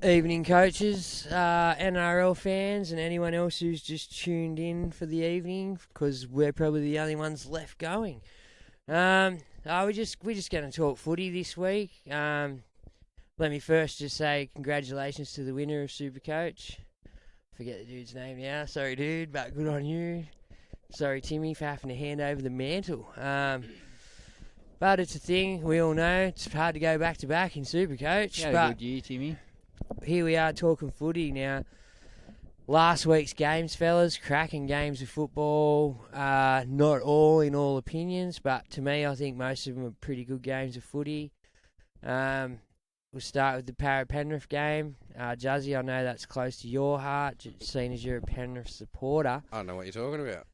Evening, coaches, NRL fans, and anyone else who's just tuned in for the evening, because we're probably the only ones left going. We're just going to talk footy this week. Let me first just say congratulations to the winner of Supercoach. Forget the dude's name now. Sorry, dude, but good on you. Sorry, Timmy, for having to hand over the mantle. But it's a thing. We all know it's hard to go back to back in Supercoach. You had a good year, Timmy. Here we are talking footy now. Last week's games, fellas, cracking games of football. Not all in all opinions, but to me, I think most of them are pretty good games of footy. We'll start with the Penrith game. Juzzy, I know that's close to your heart, seeing as you're a Penrith supporter. I don't know what you're talking about.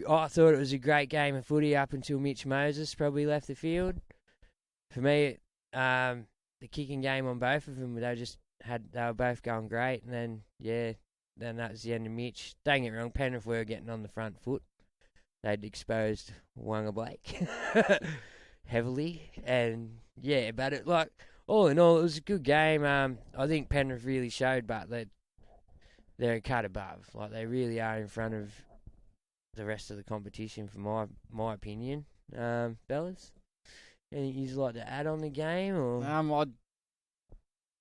I thought it was a great game of footy up until Mitch Moses probably left the field. For me, the kicking game on both of them, they were both going great, and then that was the end of Mitch. Don't get me wrong, Penrith were getting on the front foot. They'd exposed Wanga Blake heavily, and but all in all, it was a good game. I think Penrith really showed, but they're a cut above. Like, they really are in front of the rest of the competition, for my opinion. Fellas? Anything you'd like to add on the game? Or? I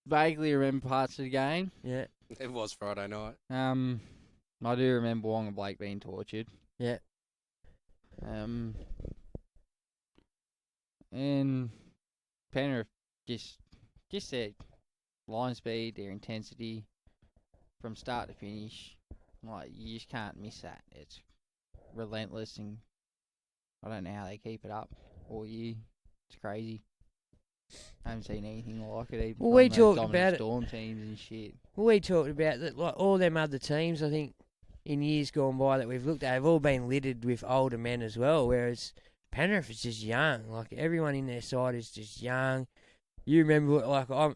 vaguely remember parts of the game. Yeah. It was Friday night. I do remember Wong Blake being tortured. Yeah. And Penrith just their line speed, their intensity from start to finish. Like, you just can't miss that. It's relentless, and I don't know how they keep it up all year. It's crazy. I haven't seen anything like it. Even we talked about Storm teams and shit. We talked about that. Like, all them other teams, I think, in years gone by that we've looked at, have all been littered with older men as well. Whereas Penrith is just young. Like, everyone in their side is just young. You remember,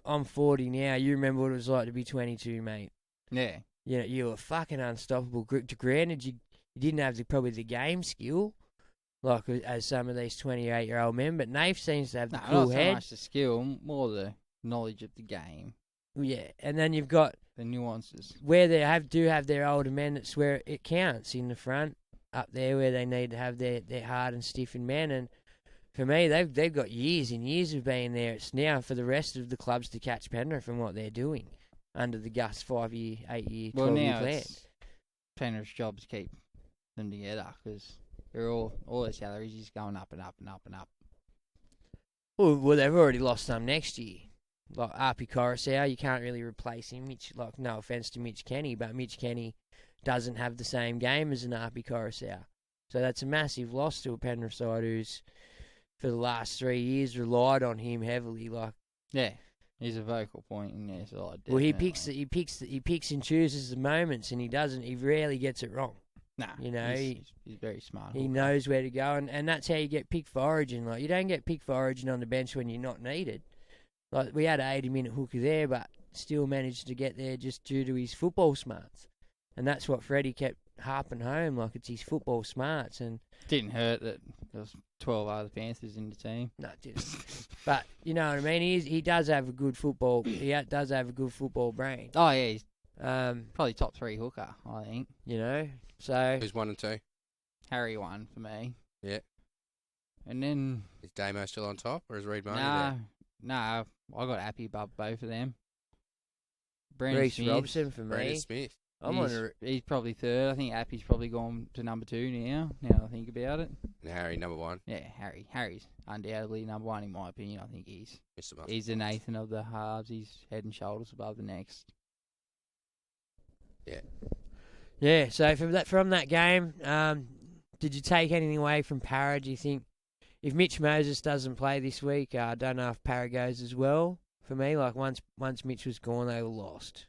I'm 40 now. You remember what it was like to be 22, mate. Yeah. You know, you were fucking unstoppable. Granted, you didn't have probably the game skill, like as some of these 28-year-old men, but Nath seems to have the cool head. Not so much the skill, more the knowledge of the game. Yeah, and then you've got the nuances where they do have their older men. That's where it counts in the front up there, where they need to have their hard and stiffened men. And for me, they've got years and years of being there. It's now for the rest of the clubs to catch Penrith and what they're doing under the Gus 5-year, 8-year, 12-year plan. It's Penrith's job to keep them together, because they're all their salaries is going up and up and up and up. Well, they've already lost some next year. Like Arpi Coruscant, you can't really replace him. No offence to Mitch Kenny, but Mitch Kenny doesn't have the same game as an Arpi Coruscant. So that's a massive loss to a Penrith side who's, for the last 3 years, relied on him heavily. Yeah, he's a vocal point in their side. Well, he picks and chooses the moments, and he rarely gets it wrong. Nah, you know, he's very smart. He knows where to go, and that's how you get picked for Origin. Like, you don't get picked for Origin on the bench when you're not needed. Like, we had an 80-minute hooker there, but still managed to get there just due to his football smarts. And that's what Freddie kept harping home, like, it's his football smarts. And didn't hurt that there was 12 other Panthers in the team. No, it didn't. But, you know what I mean? He does have a good football. Does have a good football brain. Oh, yeah, he's probably top 3 hooker, I think. You know, so who's 1 and 2? Harry 1 for me. Yeah. And then is Damo still on top, or is Reid Marnie there? No, I got happy about both of them. Reece Robson for me. Brandon Smith. He's probably 3rd. I think Appy's probably gone to number 2 now I think about it. And Harry, number 1. Yeah, Harry's undoubtedly number 1 in my opinion. I think he's Mr. the Nathan of the halves. He's head and shoulders above the next. Yeah. Yeah, so from that game, did you take anything away from Parra? Do you think if Mitch Moses doesn't play this week, I don't know if Parra goes as well? For me, like once Mitch was gone, they were lost.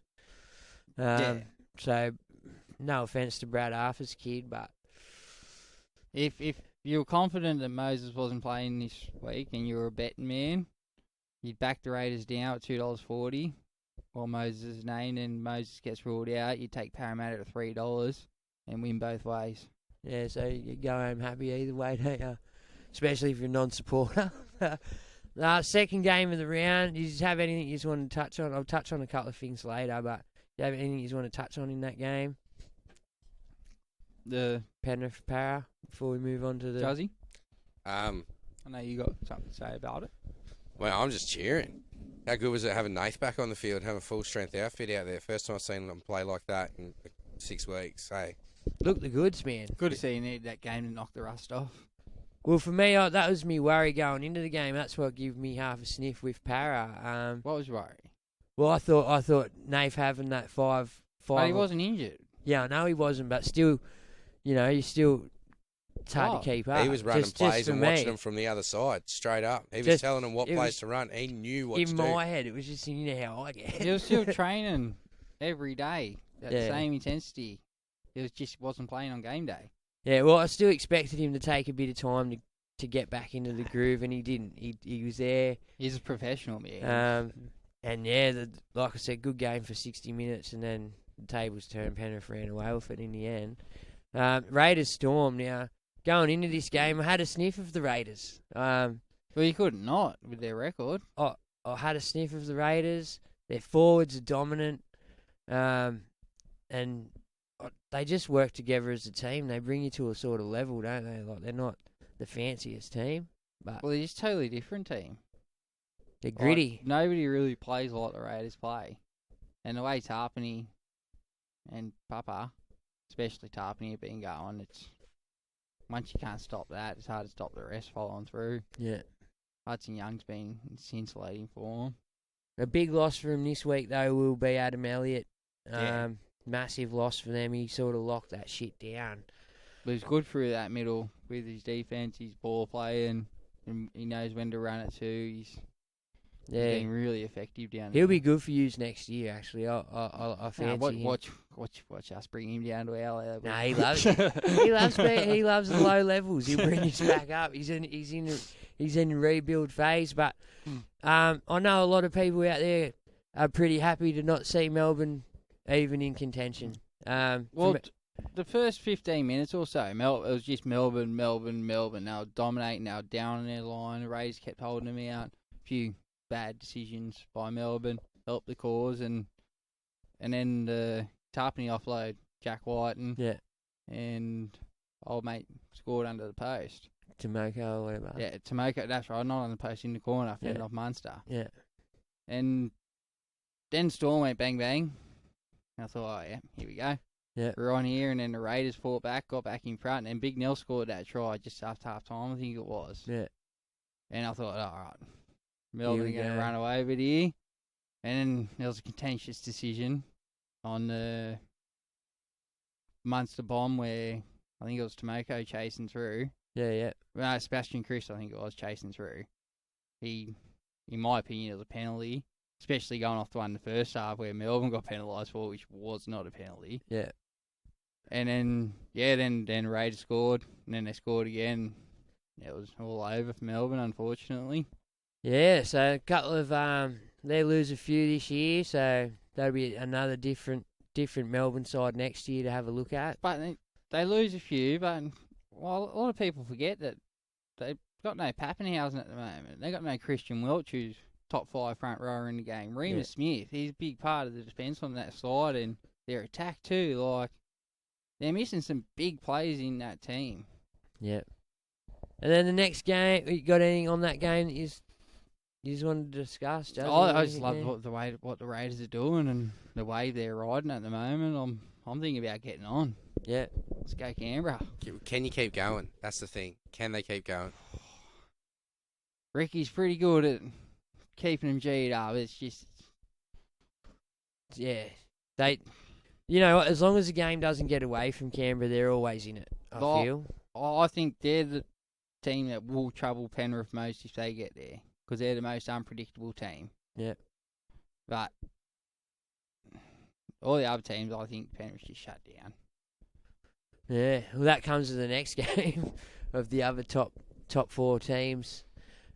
Yeah. So, no offence to Brad Arthur's kid, but if you were confident that Moses wasn't playing this week and you were a betting man, you'd back the Raiders down at $2.40 while Moses is named, and Moses gets ruled out. You take Parramatta at $3 and win both ways. Yeah, so you go home happy either way, don't you? Especially if you're a non-supporter. Second game of the round. You just have anything you just want to touch on? I'll touch on a couple of things later, but do you have anything you just want to touch on in that game? The Penrith Para, before we move on to the... Juzzy? I know you got something to say about it. Well, I'm just cheering. How good was it having Nath back on the field, having a full strength outfit out there? First time I've seen them play like that in 6 weeks. Hey, Look the goods, man. Good to see you need that game to knock the rust off. Well, for me, that was me worry going into the game. That's what gave me half a sniff with Para. What was your worry? Well, I thought Nath having that five. But he wasn't injured. Yeah, I know he wasn't, but still, it's still it's hard to keep up. he was running plays and for watching me. them from the other side, straight up. He was Just- telling them what it plays was- to run. He knew what to In do. my head, it was just how I get. He was still training every day at the Yeah. same intensity. He wasn't playing on game day. Yeah, well, I still expected him to take a bit of time to get back into the groove, and he didn't. He was there. He's a professional, man. And yeah, like I said, good game for 60 minutes, and then the tables turned. Penrith ran away with it in the end. Raiders Storm. Now, going into this game, I had a sniff of the Raiders. Well, you couldn't not with their record. I had a sniff of the Raiders. Their forwards are dominant, and they just work together as a team. They bring you to a sort of level, don't they? Like, they're not the fanciest team, but Well, they're just a totally different team. they're gritty. Like, nobody really plays like the Raiders play. And the way Tarpany and Papa, especially Tarpany, have been going, it's once you can't stop that, it's hard to stop the rest following through. Yeah. Hudson Young's been scintillating for him. A big loss for him this week, though, will be Adam Elliott. Yeah. Massive loss for them. He sort of locked that shit down. But he's good through that middle with his defence, his ball play, and he knows when to run it too. He's been really effective down there. He'll be good for yous next year, actually. I fancy him. Watch us bring him down to our level. Nah, he loves he loves the low levels. He'll bring us back up. He's in rebuild phase, but I know a lot of people out there are pretty happy to not see Melbourne even in contention. The first 15 minutes or so, it was just Melbourne. They were dominating. They were down on their line. The Raiders kept holding them out. A few bad decisions by Melbourne helped the cause, and then the Tarpany offload, Jack White, and old mate scored under the post. Tomoko or whatever. Yeah, Tomoko, that's right, not on the post, in the corner, fended off Munster. Yeah. And then Storm went bang bang. I thought, oh yeah, here we go. Yeah. We're on here, and then the Raiders fought back, got back in front, and Big Nell scored that try just after half time, I think it was. Yeah. And I thought, all right, Melbourne are Here we going to go. run away with it here. And then there was a contentious decision on the Munster bomb where I think it was Tomoko chasing through. Yeah. Well, Sebastian Chris, I think it was, chasing through. In my opinion, it was a penalty, especially going off the one in the first half where Melbourne got penalised for, which was not a penalty. Yeah. And then, then Raiders scored, and then they scored again. It was all over for Melbourne, unfortunately. Yeah, so a couple of they lose a few this year, so that'll be another different Melbourne side next year to have a look at. But they lose a few, but a lot of people forget that they've got no Pappenhausen at the moment. They've got no Christian Welch, who's top 5 front rower in the game. Remus Smith, he's a big part of the defence on that side, and their attack too. Like, they're missing some big players in that team. Yeah. And then the next game, you got anything on that game that you just wanted to discuss, Joe? I just love what the Raiders are doing and the way they're riding at the moment. I'm thinking about getting on. Yeah. Let's go Canberra. Can you keep going? That's the thing. Can they keep going? Ricky's pretty good at keeping them G'd up. It's just... Yeah. As long as the game doesn't get away from Canberra, they're always in it, I feel. I think they're the team that will trouble Penrith most if they get there, because they're the most unpredictable team. Yeah. But all the other teams, I think Penrith just shut down. Yeah. Well, that comes to the next game of the other top 4 teams.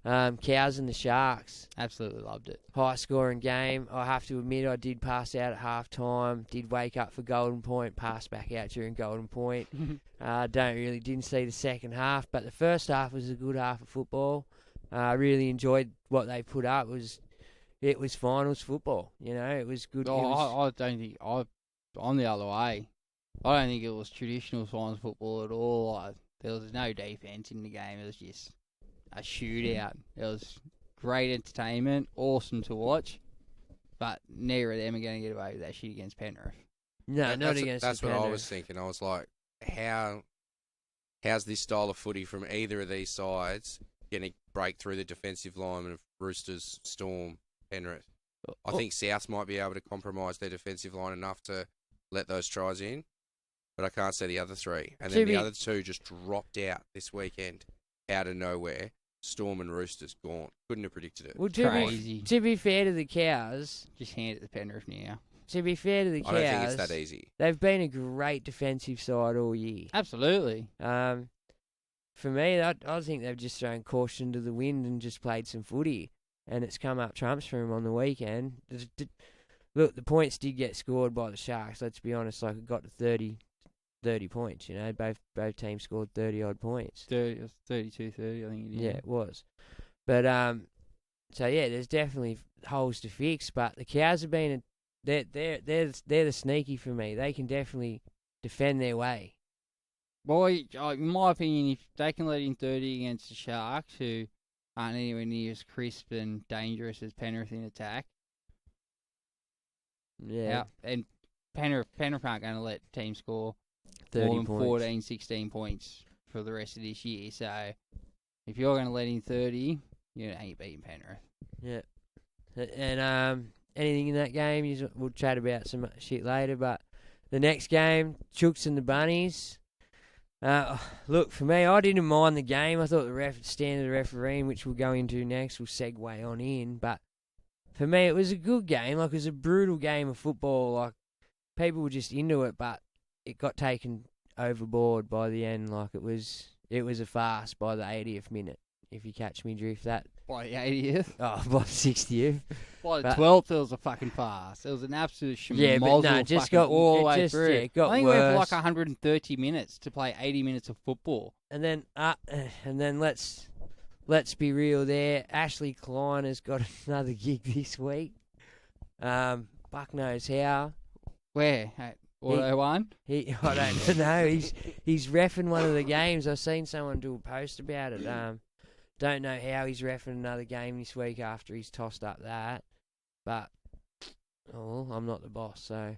Cows and the Sharks. Absolutely loved it. High scoring game. I have to admit I did pass out at half time. Did wake up for Golden Point. Passed back out during Golden Point. Didn't see the second half, but the first half was a good half of football. I really enjoyed what they put up. It was finals football. You know, it was good. I don't think I'm the other way. I don't think it was traditional finals football at all. There was no defense in the game. It was just a shootout. It was great entertainment, awesome to watch, but neither of them are going to get away with that shit against Penrith. No, not against. That's what I Penrith. was thinking. I was like, how's this style of footy from either of these sides going to break through the defensive line of Roosters, Storm, Penrith? I think South might be able to compromise their defensive line enough to let those tries in, but I can't see the other three. And then the other two just dropped out this weekend out of nowhere. Storm and Roosters gone. Couldn't have predicted it. Well, Crazy. To be fair to the Cows, Just hand it to Penrith now. to be fair to the Cows, I don't think it's that easy. They've been a great defensive side all year. Absolutely. For me, I think they've just thrown caution to the wind and just played some footy, and it's come up trumps for them on the weekend. Look, the points did get scored by the Sharks. Let's be honest, like it got to 30 points. You know, both teams scored 30-odd points. 32-30, I think it is. Yeah, it was. But so yeah, there's definitely holes to fix. But the Cows have been they're the sneaky for me. They can definitely defend their way. Boy, in my opinion, if they can let in 30 against the Sharks, who aren't anywhere near as crisp and dangerous as Penrith in attack, Yeah, and Penrith aren't going to let teams score 30 more than points. 14, 16 points for the rest of this year. So if you're going to let in 30, you ain't beating Penrith. Yeah, and anything in that game, we'll chat about some shit later. But the next game, Chooks and the Bunnies. Look, for me, I didn't mind the game. I thought the standard refereeing, which we'll go into next, will segue on in. But for me, it was a good game. Like, it was a brutal game of football. Like, people were just into it, but it got taken overboard by the end. Like, it was a farce by the 80th minute, if you catch me drift. That By the 80th? Oh, by the 60th. By the 12th, it was a fucking farce. It was an absolute schmozzle. Yeah, but no, it just got all the way just, through. Yeah, it got I think worse. it went for like 130 minutes to play 80 minutes of football. And then let's be real there. Ashley Klein has got another gig this week. Fuck knows how. Where? At Auto One? I don't know. He's reffing one of the games. I've seen someone do a post about it. Don't know how he's reffing another game this week after he's tossed up that. But I'm not the boss, so.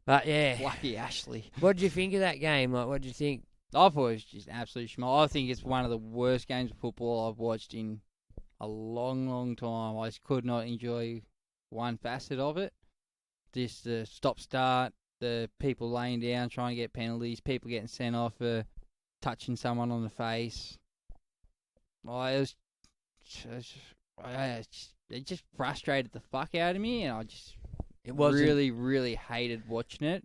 But yeah. Lucky Ashley. What did you think of that game? Like, what did you think? I thought it was just absolute schmoll. I think it's one of the worst games of football I've watched in a long, long time. I just could not enjoy one facet of it. Just the stop-start, the people laying down trying to get penalties, people getting sent off for touching someone on the face. It just frustrated the fuck out of me, and I just really, really hated watching it.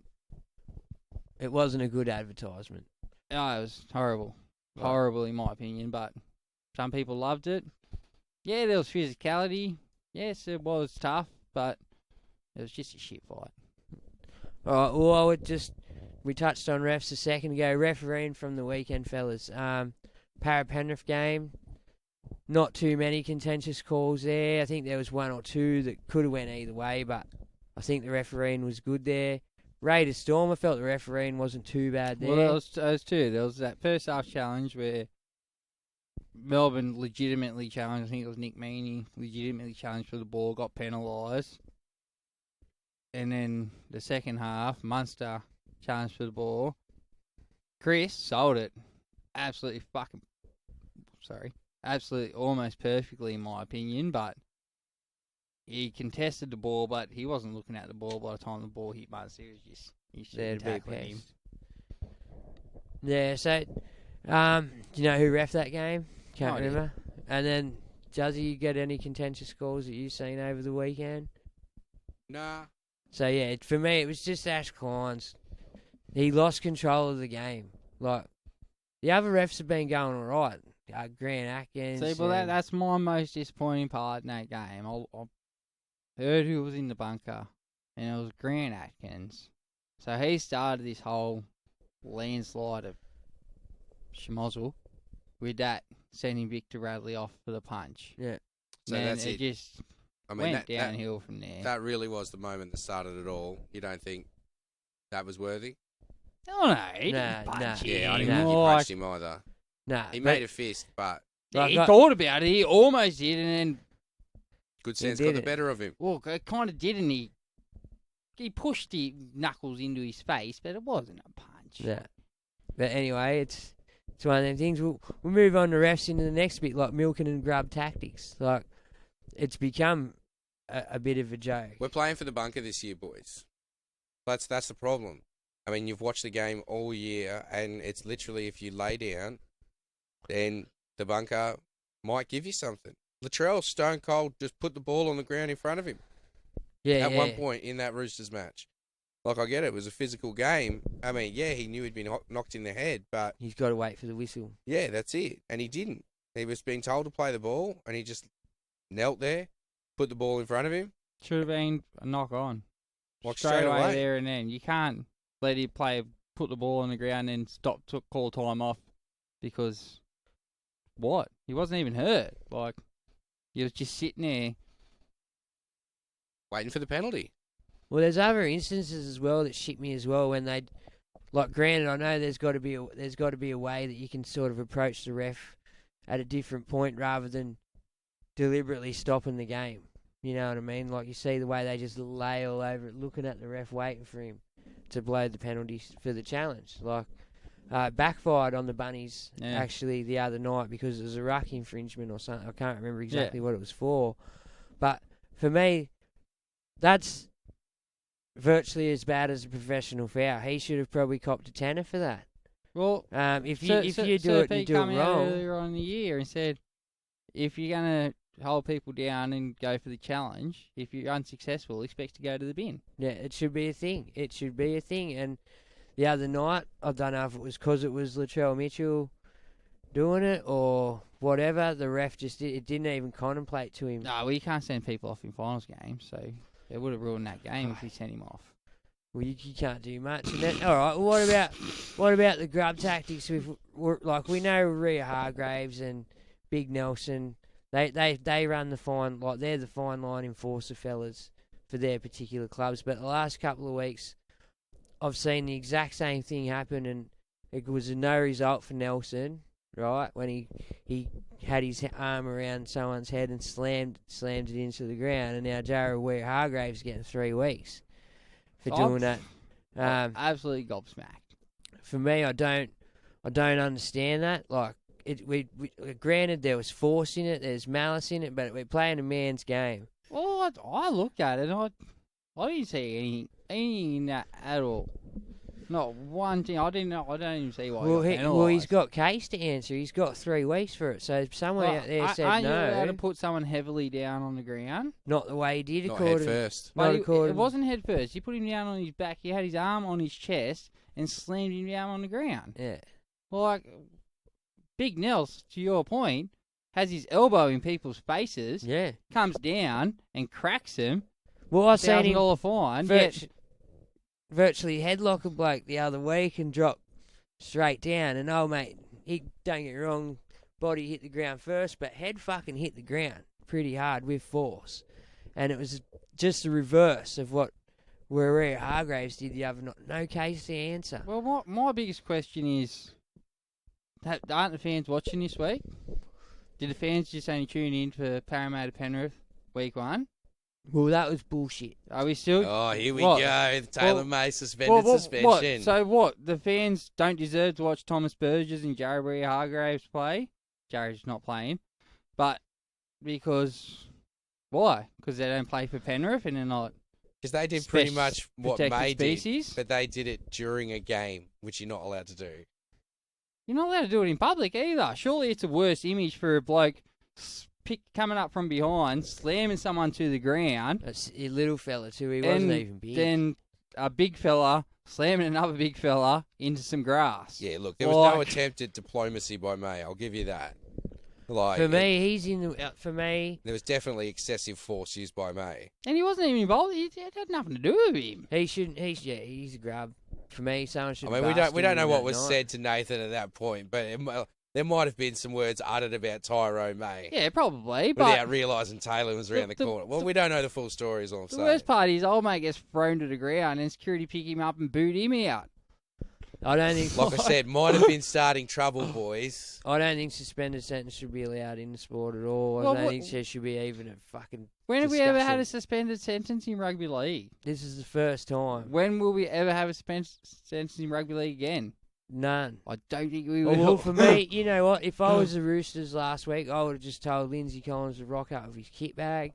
It wasn't a good advertisement. Oh, it was horrible. Right. Horrible in my opinion, but some people loved it. Yeah, there was physicality. Yes, it was tough, but it was just a shit fight. All right, well, we touched on refs a second ago. Refereeing from the weekend, fellas. Para-Penrith game. Not too many contentious calls there. I think there was one or two that could have went either way, but I think the refereeing was good there. Raiders Storm, I felt the refereeing wasn't too bad there. Well, there was two. There was that first half challenge where Melbourne legitimately challenged. I think it was Nick Meaney legitimately challenged for the ball, got penalised. And then the second half, Munster challenged for the ball. Chris sold it. Absolutely almost perfectly in my opinion, but he contested the ball, but he wasn't looking at the ball by the time the ball hit Munster. He was just tackling him. Yeah, so do you know who ref that game? Can't remember. And then, Juzzy, you get any contentious calls that you've seen over the weekend? Nah. So yeah, for me it was just Ash Klein's. He lost control of the game. Like, the other refs have been going all right. Grant Atkins. See, well, that's my most disappointing part in that game. I heard who was in the bunker, and it was Grant Atkins. So he started this whole landslide of schmozzle, with that sending Victor Radley off for the punch. Yeah. So Man, that's it it. just I mean, went that downhill from there. that really was the moment that started it all. You don't think that was worthy? Oh, no, he Nah, didn't punch nah. him. Yeah, I didn't Nah. think he Like, punched him either. Nah. He but- made a fist, but he Like, thought about it. He almost did, and then, good He sense did got the it. better of him. well, it kind of did, and he pushed the knuckles into his face, but it wasn't a punch. Yeah. But anyway, it's one of them things. We'll move on to refs into the next bit, like milking and grub tactics. Like, it's become a bit of a joke. We're playing for the bunker this year, boys. That's the problem. I mean, you've watched the game all year, and it's literally if you lay down, then the bunker might give you something. Latrell stone cold just put the ball on the ground in front of him at one point in that Roosters match. Like, I get it was a physical game. I mean, yeah, he knew he'd been knocked in the head, but He's got to wait for the whistle. yeah, that's it. And he didn't. He was being told to play the ball, and he just knelt there, put the ball in front of him. Should have been a knock on. Like, straight straight away away. there and then. You can't let him put the ball on the ground and call time off because what? He wasn't even hurt. Like, he was just sitting there. Waiting for the penalty. Well, there's other instances as well that shit me as well when they, like, granted, I know there's got to be a way that you can sort of approach the ref at a different point rather than deliberately stopping the game. You know what I mean? Like, you see the way they just lay all over it, looking at the ref, waiting for him to blow the penalty for the challenge. Like, backfired on the Bunnies actually the other night because it was a ruck infringement or something. I can't remember exactly what it was for. But for me, that's virtually as bad as a professional foul. He should have probably copped a tenner for that. Well, If you do it and you do it out wrong, earlier on in the year and said, if you're going to hold people down and go for the challenge, if you're unsuccessful, expect to go to the bin. yeah, it should be a thing. And the other night, I don't know if it was because it was Latrell Mitchell doing it or whatever, the ref it didn't even contemplate to him. No, well, you can't send people off in finals games, so it would have ruined that game if we sent him off. Well, you can't do much. And then, all right. Well, what about the grub tactics? We know Rhea Hargraves and Big Nelson. They run the fine, like they're the fine line enforcer fellas for their particular clubs. But the last couple of weeks, I've seen the exact same thing happen, and it was a no result for Nelson, right? When he had his arm around someone's head and slammed it into the ground, and now Jared Rhea Hargraves getting 3 weeks for doing that. Absolutely gobsmacked. For me, I don't understand that. Like, we granted there was force in it, there's malice in it, but we're playing a man's game. Well, I looked at it, and I didn't see anything in that at all. Not one thing. I don't even see why. Well, he's got case to answer. He's got 3 weeks for it. So someone out there said aren't no. you allowed to put someone heavily down on the ground? Not the way he did. Not head first. Not It according. wasn't head first. He put him down on his back. He had his arm on his chest and slammed him down on the ground. Yeah. Well, like, Big Nels, to your point, has his elbow in people's faces, Yeah. comes down and cracks him. Well, I seen him $1,000 fine. virtually headlock a bloke the other week and drop straight down. And oh mate, don't get me wrong, body hit the ground first, but head fucking hit the ground pretty hard with force. And it was just the reverse of what Rhea Hargraves did the other night. No case to answer. Well, my biggest question is, aren't the fans watching this week? Did the fans just only tune in for Parramatta Penrith week 1? Well, that was bullshit. Are we still? Oh, here we What? go. Taylor May suspended What? suspension. So what? The fans don't deserve to watch Thomas Burgess and Jared Rhea Hargraves play? Jared's not playing. But because... Why? Because they don't play for Penrith and they're not... Because they did pretty much what protected May species? did, but they did it during a game, which you're not allowed to do. You're not allowed to do it in public either. Surely it's a worse image for a bloke coming up from behind, slamming someone to the ground. That's a little fella too. He wasn't even big. Then a big fella slamming another big fella into some grass. Yeah, look, there was no attempt at diplomacy by May. I'll give you that. Like, for me, he's in the. For me, there was definitely excessive force used by May. And he wasn't even involved. It had nothing to do with him. he shouldn't. He's a grub. For me, someone should. I mean, we don't know what was said to Nathan at that point, but there might have been some words uttered about Tyrone May. Yeah, probably. But Without realising Taylor was around the corner. Well, we don't know the full story, is all I'm the saying. worst part is old mate gets thrown to the ground and security pick him up and boot him out. I don't think. Like I said, might have been starting trouble, boys. I don't think suspended sentence should be allowed in the sport at all. Well, I don't think there should be even a fucking. When have we ever had a discussion. suspended sentence in rugby league? This is the first time. When will we ever have a suspended sentence in rugby league again? None. I don't think we Oh, will. well, for me, you know what? If I was the Roosters last week, I would have just told Lindsay Collins to rock up with his kit bag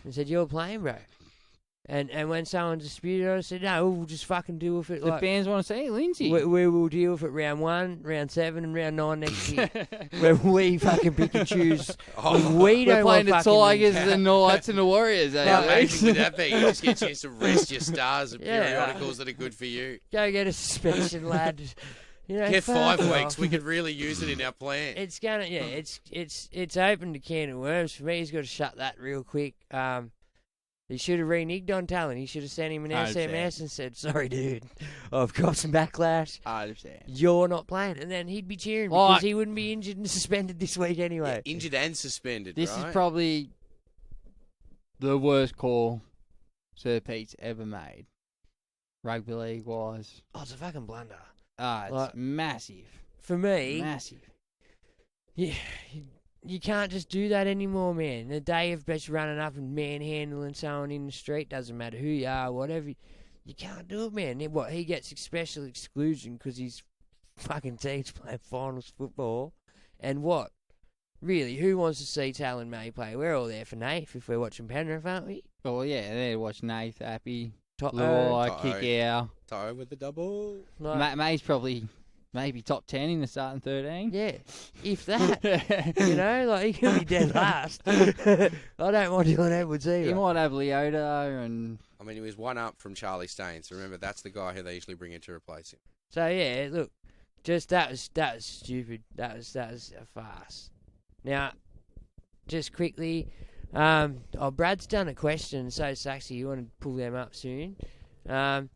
and said, "You're playing, bro." And when someone disputed it, I said, "No, we'll just fucking deal with it." The like, fans want to see Lindsay. we will deal with it round 1, round 7, and round 9 next year. Where we fucking pick and choose. Oh, We We're don't playing want the fucking Tigers, the Knights, and the Warriors. How Eh? amazing would that be? You just get a chance to rest your stars and Yeah. periodicals that are good for you. Go get a suspension, lad. You know, Get fuck 5 off. weeks. We could really use it in our plan. It's gonna, it's opened a can of worms for me. He's got to shut that real quick. He should have reneged on Talon. He should have sent him an 100%. SMS and said, "Sorry, dude, I've got some backlash. 100%. You're not playing," and then he'd be cheering Oh, because he wouldn't be injured and suspended this week anyway. Yeah, injured and suspended. This right? is probably the worst call Sir Pete's ever made, rugby league wise. Oh, it's a fucking blunder It's Like- massive. for me. Massive. Yeah, you can't just do that anymore, man. The day of just running up and manhandling someone in the street, doesn't matter who you are, whatever. You can't do it, man. What, he gets special exclusion because his fucking team's playing finals football. And what? Really, who wants to see Talon May play? We're all there for Nath if we're watching Penrith, aren't we? Oh, yeah, there watch Nath, Happy, Top Luai, Toto. Kick Out. Toe with the double. May's probably maybe top 10 in the starting 13. Yeah, if that. You know, like, he could be dead last. I don't want Dylan Edwards He either. might have Leota and... I mean, he was 1 up from Charlie Staines. Remember, that's the guy who they usually bring in to replace him. So yeah, look, just that was stupid. That was a farce. Now, just quickly, Brad's done a question. So Saxy, you want to pull them up soon? Now,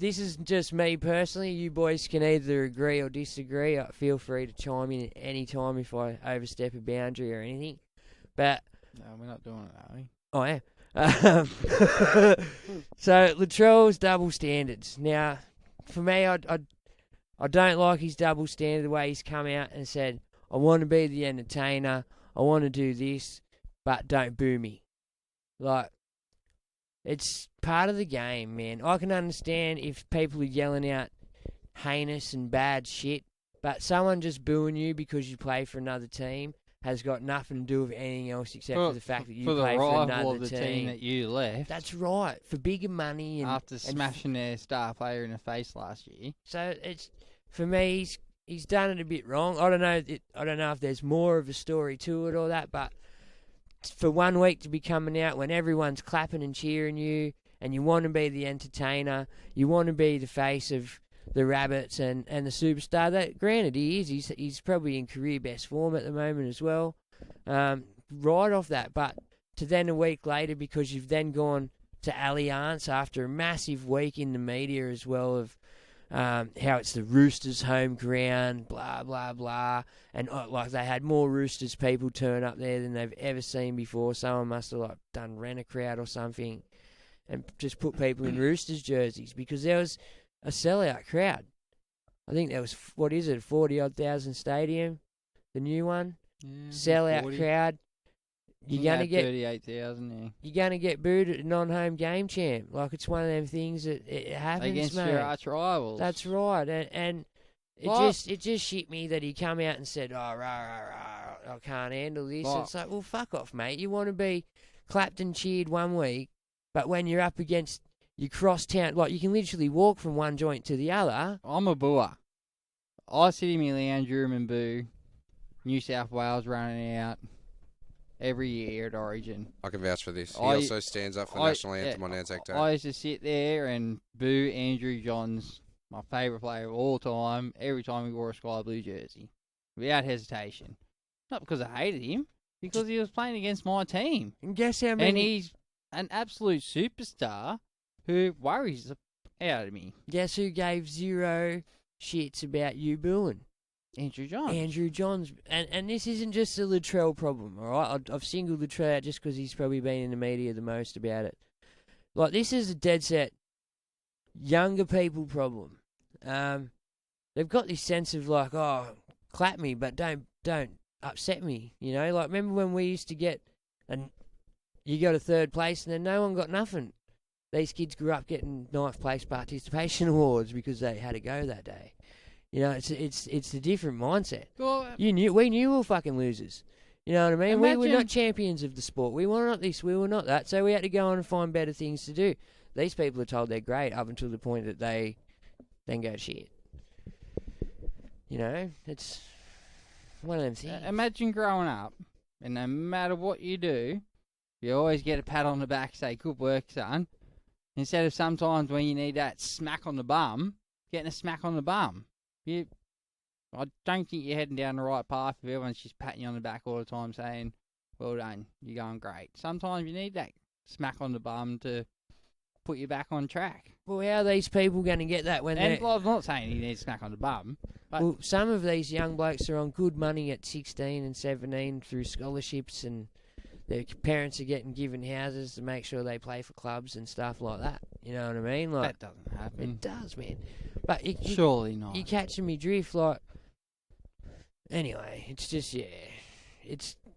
this is just me personally. You boys can either agree or disagree. Feel free to chime in at any time if I overstep a boundary or anything. But No, we're not doing it, are we? I am. So Latrell's double standards. Now, for me, I don't like his double standard, the way he's come out and said, "I want to be the entertainer. I want to do this, but don't boo me." Like, it's part of the game, man. I can understand if people are yelling out heinous and bad shit, but someone just booing you because you play for another team has got nothing to do with anything else except for the fact that you for play the for rival another of the team. team that you left. That's right, for bigger money and after smashing their star player in the face last year. So it's, for me, he's done it a bit wrong. I don't know. I don't know if there's more of a story to it or that, but for 1 week to be coming out when everyone's clapping and cheering you, and you want to be the entertainer, you want to be the face of the Rabbits and the superstar. That granted, he is. He's probably in career best form at the moment as well. Right off that, but to then a week later, because you've then gone to Allianz after a massive week in the media as well of how it's the Roosters' home ground, blah, blah, blah. And like they had more Roosters people turn up there than they've ever seen before. Someone must have like done rent a crowd or something and just put people in Roosters jerseys because there was a sellout crowd. I think there was, 40-odd thousand stadium, the new one. Sellout 40. crowd. You're gonna get 38,000. Yeah. you're gonna get booed at a non-home game champ. Like, it's one of them things that it happens, Against mate. your arch rivals. That's right, and it Well- just shit me that he come out and said, "Oh, rah, rah, rah, I can't handle this." Well- It's like, well, fuck off, mate. You want to be clapped and cheered 1 week, but when you're up against your cross-town, like, you can literally walk from one joint to the other. I'm a booer. I sit in my lounge room and boo. New South Wales running out every year at Origin. I can vouch for this. He I- also stands up for the national anthem on Anzac Day. I used to sit there and boo Andrew Johns, my favourite player of all time, every time he wore a sky blue jersey, without hesitation. Not because I hated him, because he was playing against my team. And guess how And many? he's an absolute superstar who worries the out of me. Guess who gave zero shits about you booing? Andrew Johns. Andrew Johns. And this isn't just a Latrell problem, all right? I've singled Latrell out just because he's probably been in the media the most about it. Like, this is a dead set younger people problem. They've got this sense of like, oh, clap me, but don't upset me. You know, like remember when we used to get, and you got a third place, and then no one got nothing. These kids grew up getting ninth place participation awards because they had a go that day. You know, it's a different mindset. Well, we knew we were fucking losers. You know what I mean? We were Imagine- not champions of the sport. We were not this. We were not that. So we had to go on and find better things to do. These people are told they're great up until the point that they then go shit. You know, it's one of them things. Imagine growing up, and no matter what you do, you always get a pat on the back, say, good work, son. Instead of sometimes when you need that smack on the bum, getting a smack on the bum. I don't think you're heading down the right path if everyone's just patting you on the back all the time saying, well done, you're going great. Sometimes you need that smack on the bum to put you back on track. Well, how are these people going to get that when And they're... well, I'm not saying you need a smack on the bum. But Well, some of these young blokes are on good money at 16 and 17 through scholarships, and their parents are getting given houses to make sure they play for clubs and stuff like that. You know what I mean? Like, that doesn't happen. it does, man. But Surely not. you're catching me drift, like... Anyway, it's just, yeah...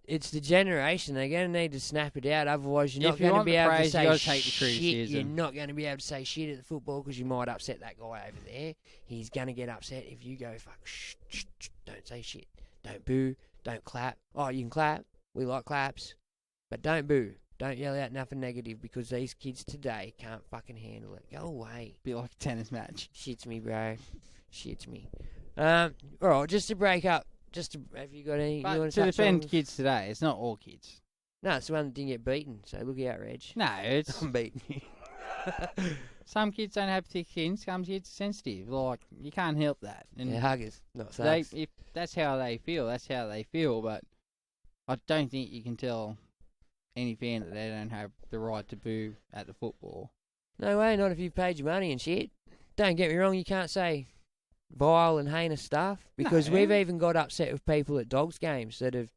It's the generation. They're going to need to snap it out. Otherwise, you're not If you going to want be the able to praise, you say gotta take the shit. You're criticism. not going to be able to say shit at the football because you might upset that guy over there. He's going to get upset if you go, fuck, shh, don't say shit. Don't boo. Don't clap. Oh, you can clap. We like claps. But don't boo. Don't yell out nothing negative because these kids today can't fucking handle it. Go away. Be like a tennis match. Shits me, bro. Shits me. All right, just to break up. Have you got any? But you want to touch defend on? kids today, it's not all kids. No, it's the one that didn't get beaten. So look out, Reg. No, it's I'm beating you. some kids don't have thick skin. Some kids are sensitive. Like you can't help that. And Yeah, huggers, not they, sucks. if that's how they feel, that's how they feel. But I don't think you can tell any fan that they don't have the right to boo at the football. No way, not if you've paid your money and shit. Don't get me wrong, you can't say vile and heinous stuff because No. we've even got upset with people at Dogs games that have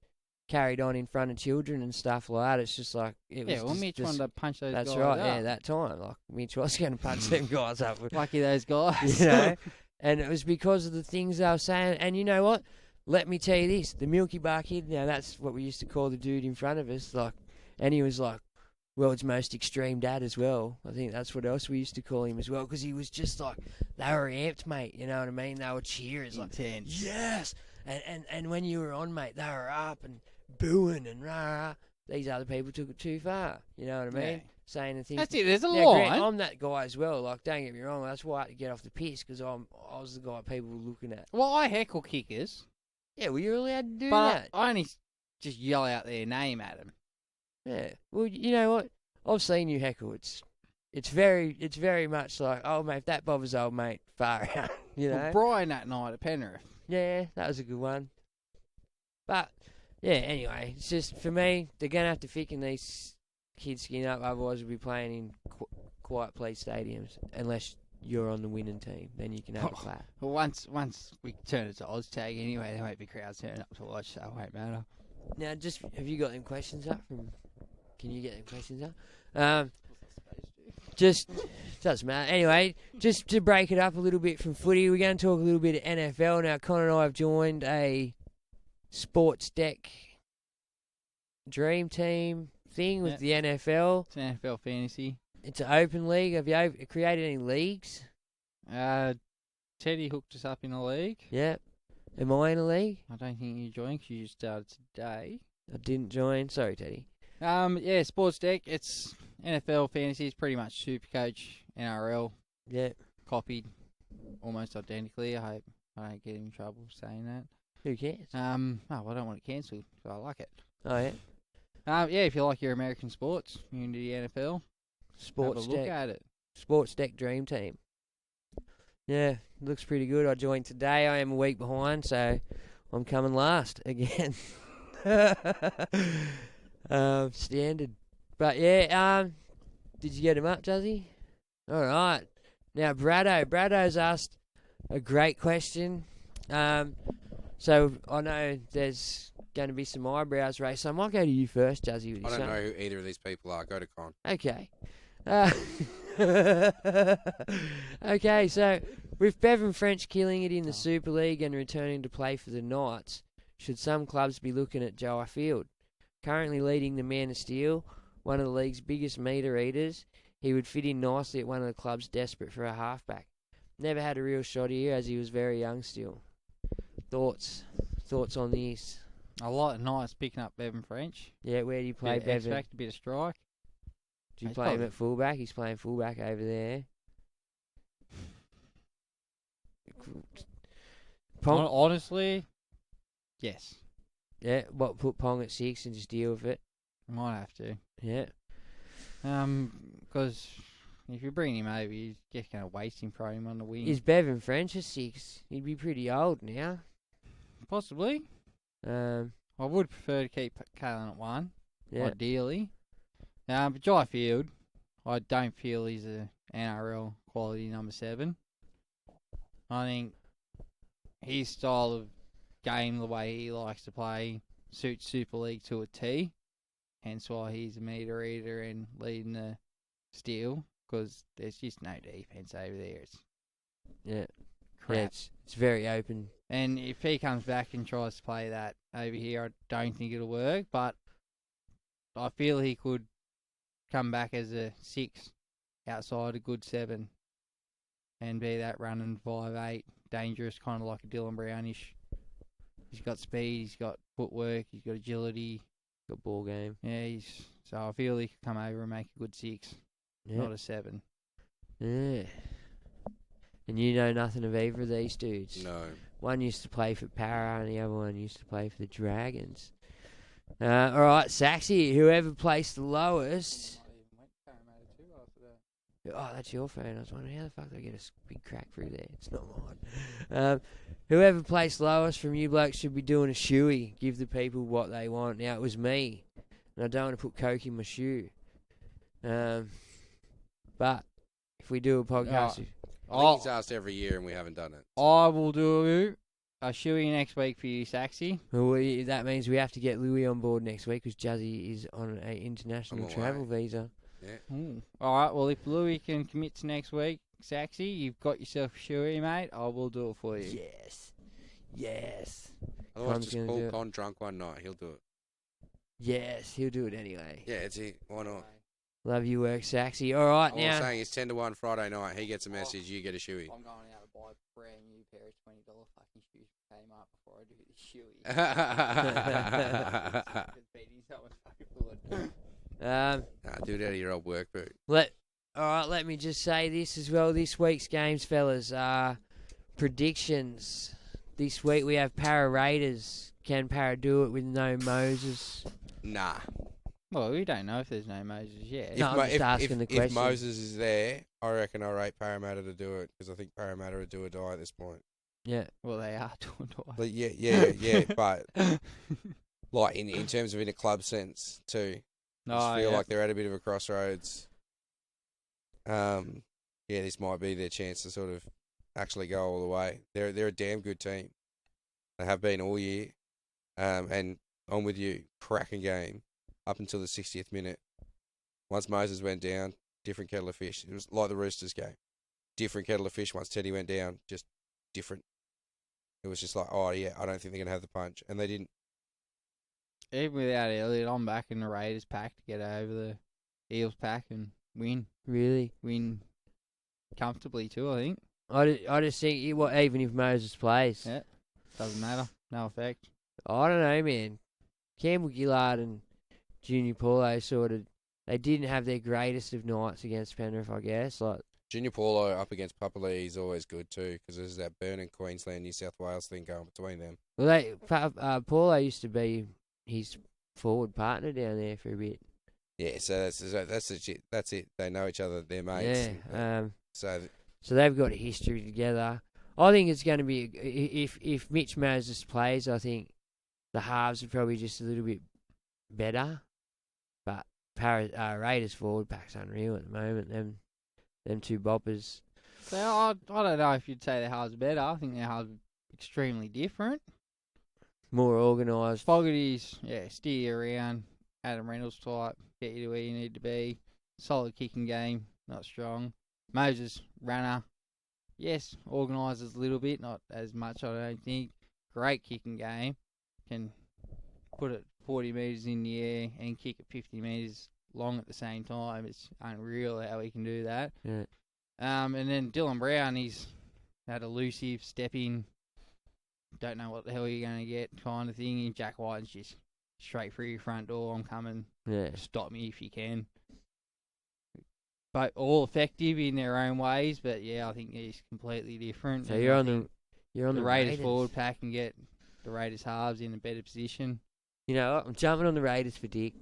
carried on in front of children and stuff like that. It's just like it was. Yeah, well, just, Mitch wanted to punch those That's guys right. up. Yeah, that time, like Mitch was going to punch them guys up. Lucky those guys. You know, and it was because of the things they were saying. And you know what? Let me tell you this: the Milky Bar kid. Now that's what we used to call the dude in front of us. Like, and he was like world's most extreme dad as well. I think that's what else we used to call him as well, because he was just like they were amped, mate. You know what I mean? They were cheers, like Intense. yes. And when you were on, mate, they were up and booing and rah. These other people took it too far. You know what I mean? Yeah. Saying the things. That's it. There's a Now, line. Grant, I'm that guy as well. Like, don't get me wrong. That's why I had to get off the piss because I was the guy people were looking at. Well, I heckle kickers, Yeah, well, you're allowed to do but that. I only just yell out their name at them. Yeah. Well, you know what? I've seen you heckle. It's very much like, oh mate, if that bothers old mate, far out. You know. Well, Brian that night at Penrith. Yeah, that was a good one. But yeah, anyway, it's just for me, they're gonna have to thicken these kids' skin up. Otherwise, we'll be playing in quiet place stadiums unless you're on the winning team. Then you can have a clap. Well, once we turn it to Oz tag anyway, there won't be crowds turning up to watch, so it won't matter. Now, just have you got them questions up? Can you get them questions up? Just doesn't matter. Anyway, just to break it up a little bit from footy, we're going to talk a little bit of NFL. Now, Con and I have joined a sports deck dream team thing with the NFL. It's an NFL fantasy. It's an open league. Have you created any leagues? Teddy hooked us up in a league. Yeah. Am I in a league? I don't think you joined because you started today. I didn't join. Sorry, Teddy. Yeah, sports deck. It's NFL fantasy. It's pretty much Supercoach, NRL, Yeah. copied almost identically. I hope I don't get in trouble saying that. Who cares? Oh, I don't want it cancelled, so I like it. Oh, yeah. Yeah, if you like your American sports, you're into the NFL. Sports have a look deck. at it. Sports deck dream team. Yeah, looks pretty good. I joined today. I am a week behind, so I'm coming last again. Standard. But yeah, did you get him up, Juzzy? All right. Now, Brado's asked a great question. So I know there's going to be some eyebrows raised. So I might go to you first, Jazzy. With I your don't son. know who either of these people are. Go to Con. Okay. Okay, so with Bevan French killing it in the Super League and returning to play for the Knights, should some clubs be looking at Joe Field? Currently leading the Man of Steel, one of the league's biggest meter eaters, he would fit in nicely at one of the clubs desperate for a halfback. Never had a real shot here as he was very young still. Thoughts on this? A lot of Knights picking up Bevan French. Yeah, where do you play Bit of Bevan? X-Factor, bit of strike. Do you He's play him probably- at fullback? He's playing fullback over there. Pong, Honestly, yes. yeah, put Pong at 6 and just deal with it. Might have to. Yeah. Because if you bring him over, you're just going to waste him, throw him on the wing. Is Bevan French at 6? He'd be pretty old now. Possibly. I would prefer to keep Kalen at 1, Yeah. ideally. But Jai Field, I don't feel he's a NRL quality number 7. I think his style of game, the way he likes to play, suits Super League to a T. Hence why he's a meter eater and leading the Steel, because there's just no defense over there. It's Yeah. crap. Yeah, it's very open. And if he comes back and tries to play that over here, I don't think it'll work. But I feel he could come back as a 6 outside a good 7 and be that running 5'8", dangerous, kind of like a Dylan Brownish. He's got speed, he's got footwork, he's got agility. Got ball game. Yeah, so I feel he could come over and make a good 6, Yeah. not a 7. Yeah. And you know nothing of either of these dudes. No. One used to play for Para and the other one used to play for the Dragons. All right, Saxy, whoever placed the lowest. Oh, that's your phone. I was wondering how the fuck did I get a big crack through there? It's not mine. Whoever placed lowest from you blokes should be doing a shoey. Give the people what they want. Now, it was me. And I don't want to put coke in my shoe. But if we do a podcast... I think he's asked every year and we haven't done it. I will do a shoey next week for you, Saxy. Well, that means we have to get Louis on board next week because Jazzy is on an international I'm travel away. visa. Yeah. Ooh. All right, well, if Louis can commit to next week, Saxy, you've got yourself a shoey, mate. I will do it for you. Yes. Otherwise, Con's just gonna do call it. Con drunk one night. He'll do it. Yes, he'll do it anyway. Yeah, it's it. Why not? Love your work, Saxy. All right, All I'm now. saying is 10 to 1 Friday night. He gets a message. You get a shoey. I'm going out to buy a brand new pair of $20 fucking shoes for Kmart before I do the shoey. Beating someone's fucking bullet. Do it out of your old work boot. Let me just say this as well. This week's games, fellas, predictions. This week we have Para Raiders. Can Para do it with no Moses? Nah. Well, we don't know if there's no Moses yet. No, I'm just asking the If question. Moses is there, I reckon I rate Parramatta to do it because I think Parramatta would do or die at this point. Yeah. Well, they are doing twice. Like, yeah. But like in terms of in a club sense too, I just feel like they're at a bit of a crossroads. This might be their chance to sort of actually go all the way. They're a damn good team. They have been all year. And I'm with you, cracking game up until the 60th minute. Once Moses went down, different kettle of fish. It was like the Roosters game. Different kettle of fish once Teddy went down, just different. It was just like, oh yeah, I don't think they're going to have the punch. And they didn't. Even without Elliott, I'm back in the Raiders pack to get over the Eels pack and win. Really? Win comfortably too, I think. I just think even if Moses plays. Yeah. Doesn't matter. No effect. I don't know, man. Campbell Gillard and Junior Paulo they didn't have their greatest of nights against Penrith, I guess. Like Junior Paulo up against Papali is always good too because there's that burning Queensland, New South Wales thing going between them. Well, Paulo used to be his forward partner down there for a bit. Yeah, so that's it. They know each other. They're mates. Yeah. So they've got a history together. I think it's going to be if Mitch Moses plays, I think the halves are probably just a little bit better. But Raiders forward pack's unreal at the moment. Them two boppers. So I don't know if you'd say their halves are better. I think their halves are extremely different. More organised. Fogarty's, steer around, Adam Reynolds type, get you to where you need to be. Solid kicking game, not strong. Moses, runner. Yes, organises a little bit, not as much, I don't think. Great kicking game. Can put it 40 metres in the air and kick it 50 metres long at the same time. It's unreal how he can do that. Yeah. And then Dylan Brown, he's had elusive, stepping, don't know what the hell you're going to get kind of thing. And Jack White's just straight through your front door. I'm coming. Yeah. Stop me if you can. But all effective in their own ways. But yeah, I think he's completely different. So And you're I on think the the Raiders forward pack and get the Raiders halves in a better position. You know what? I'm jumping on the Raiders for Dick.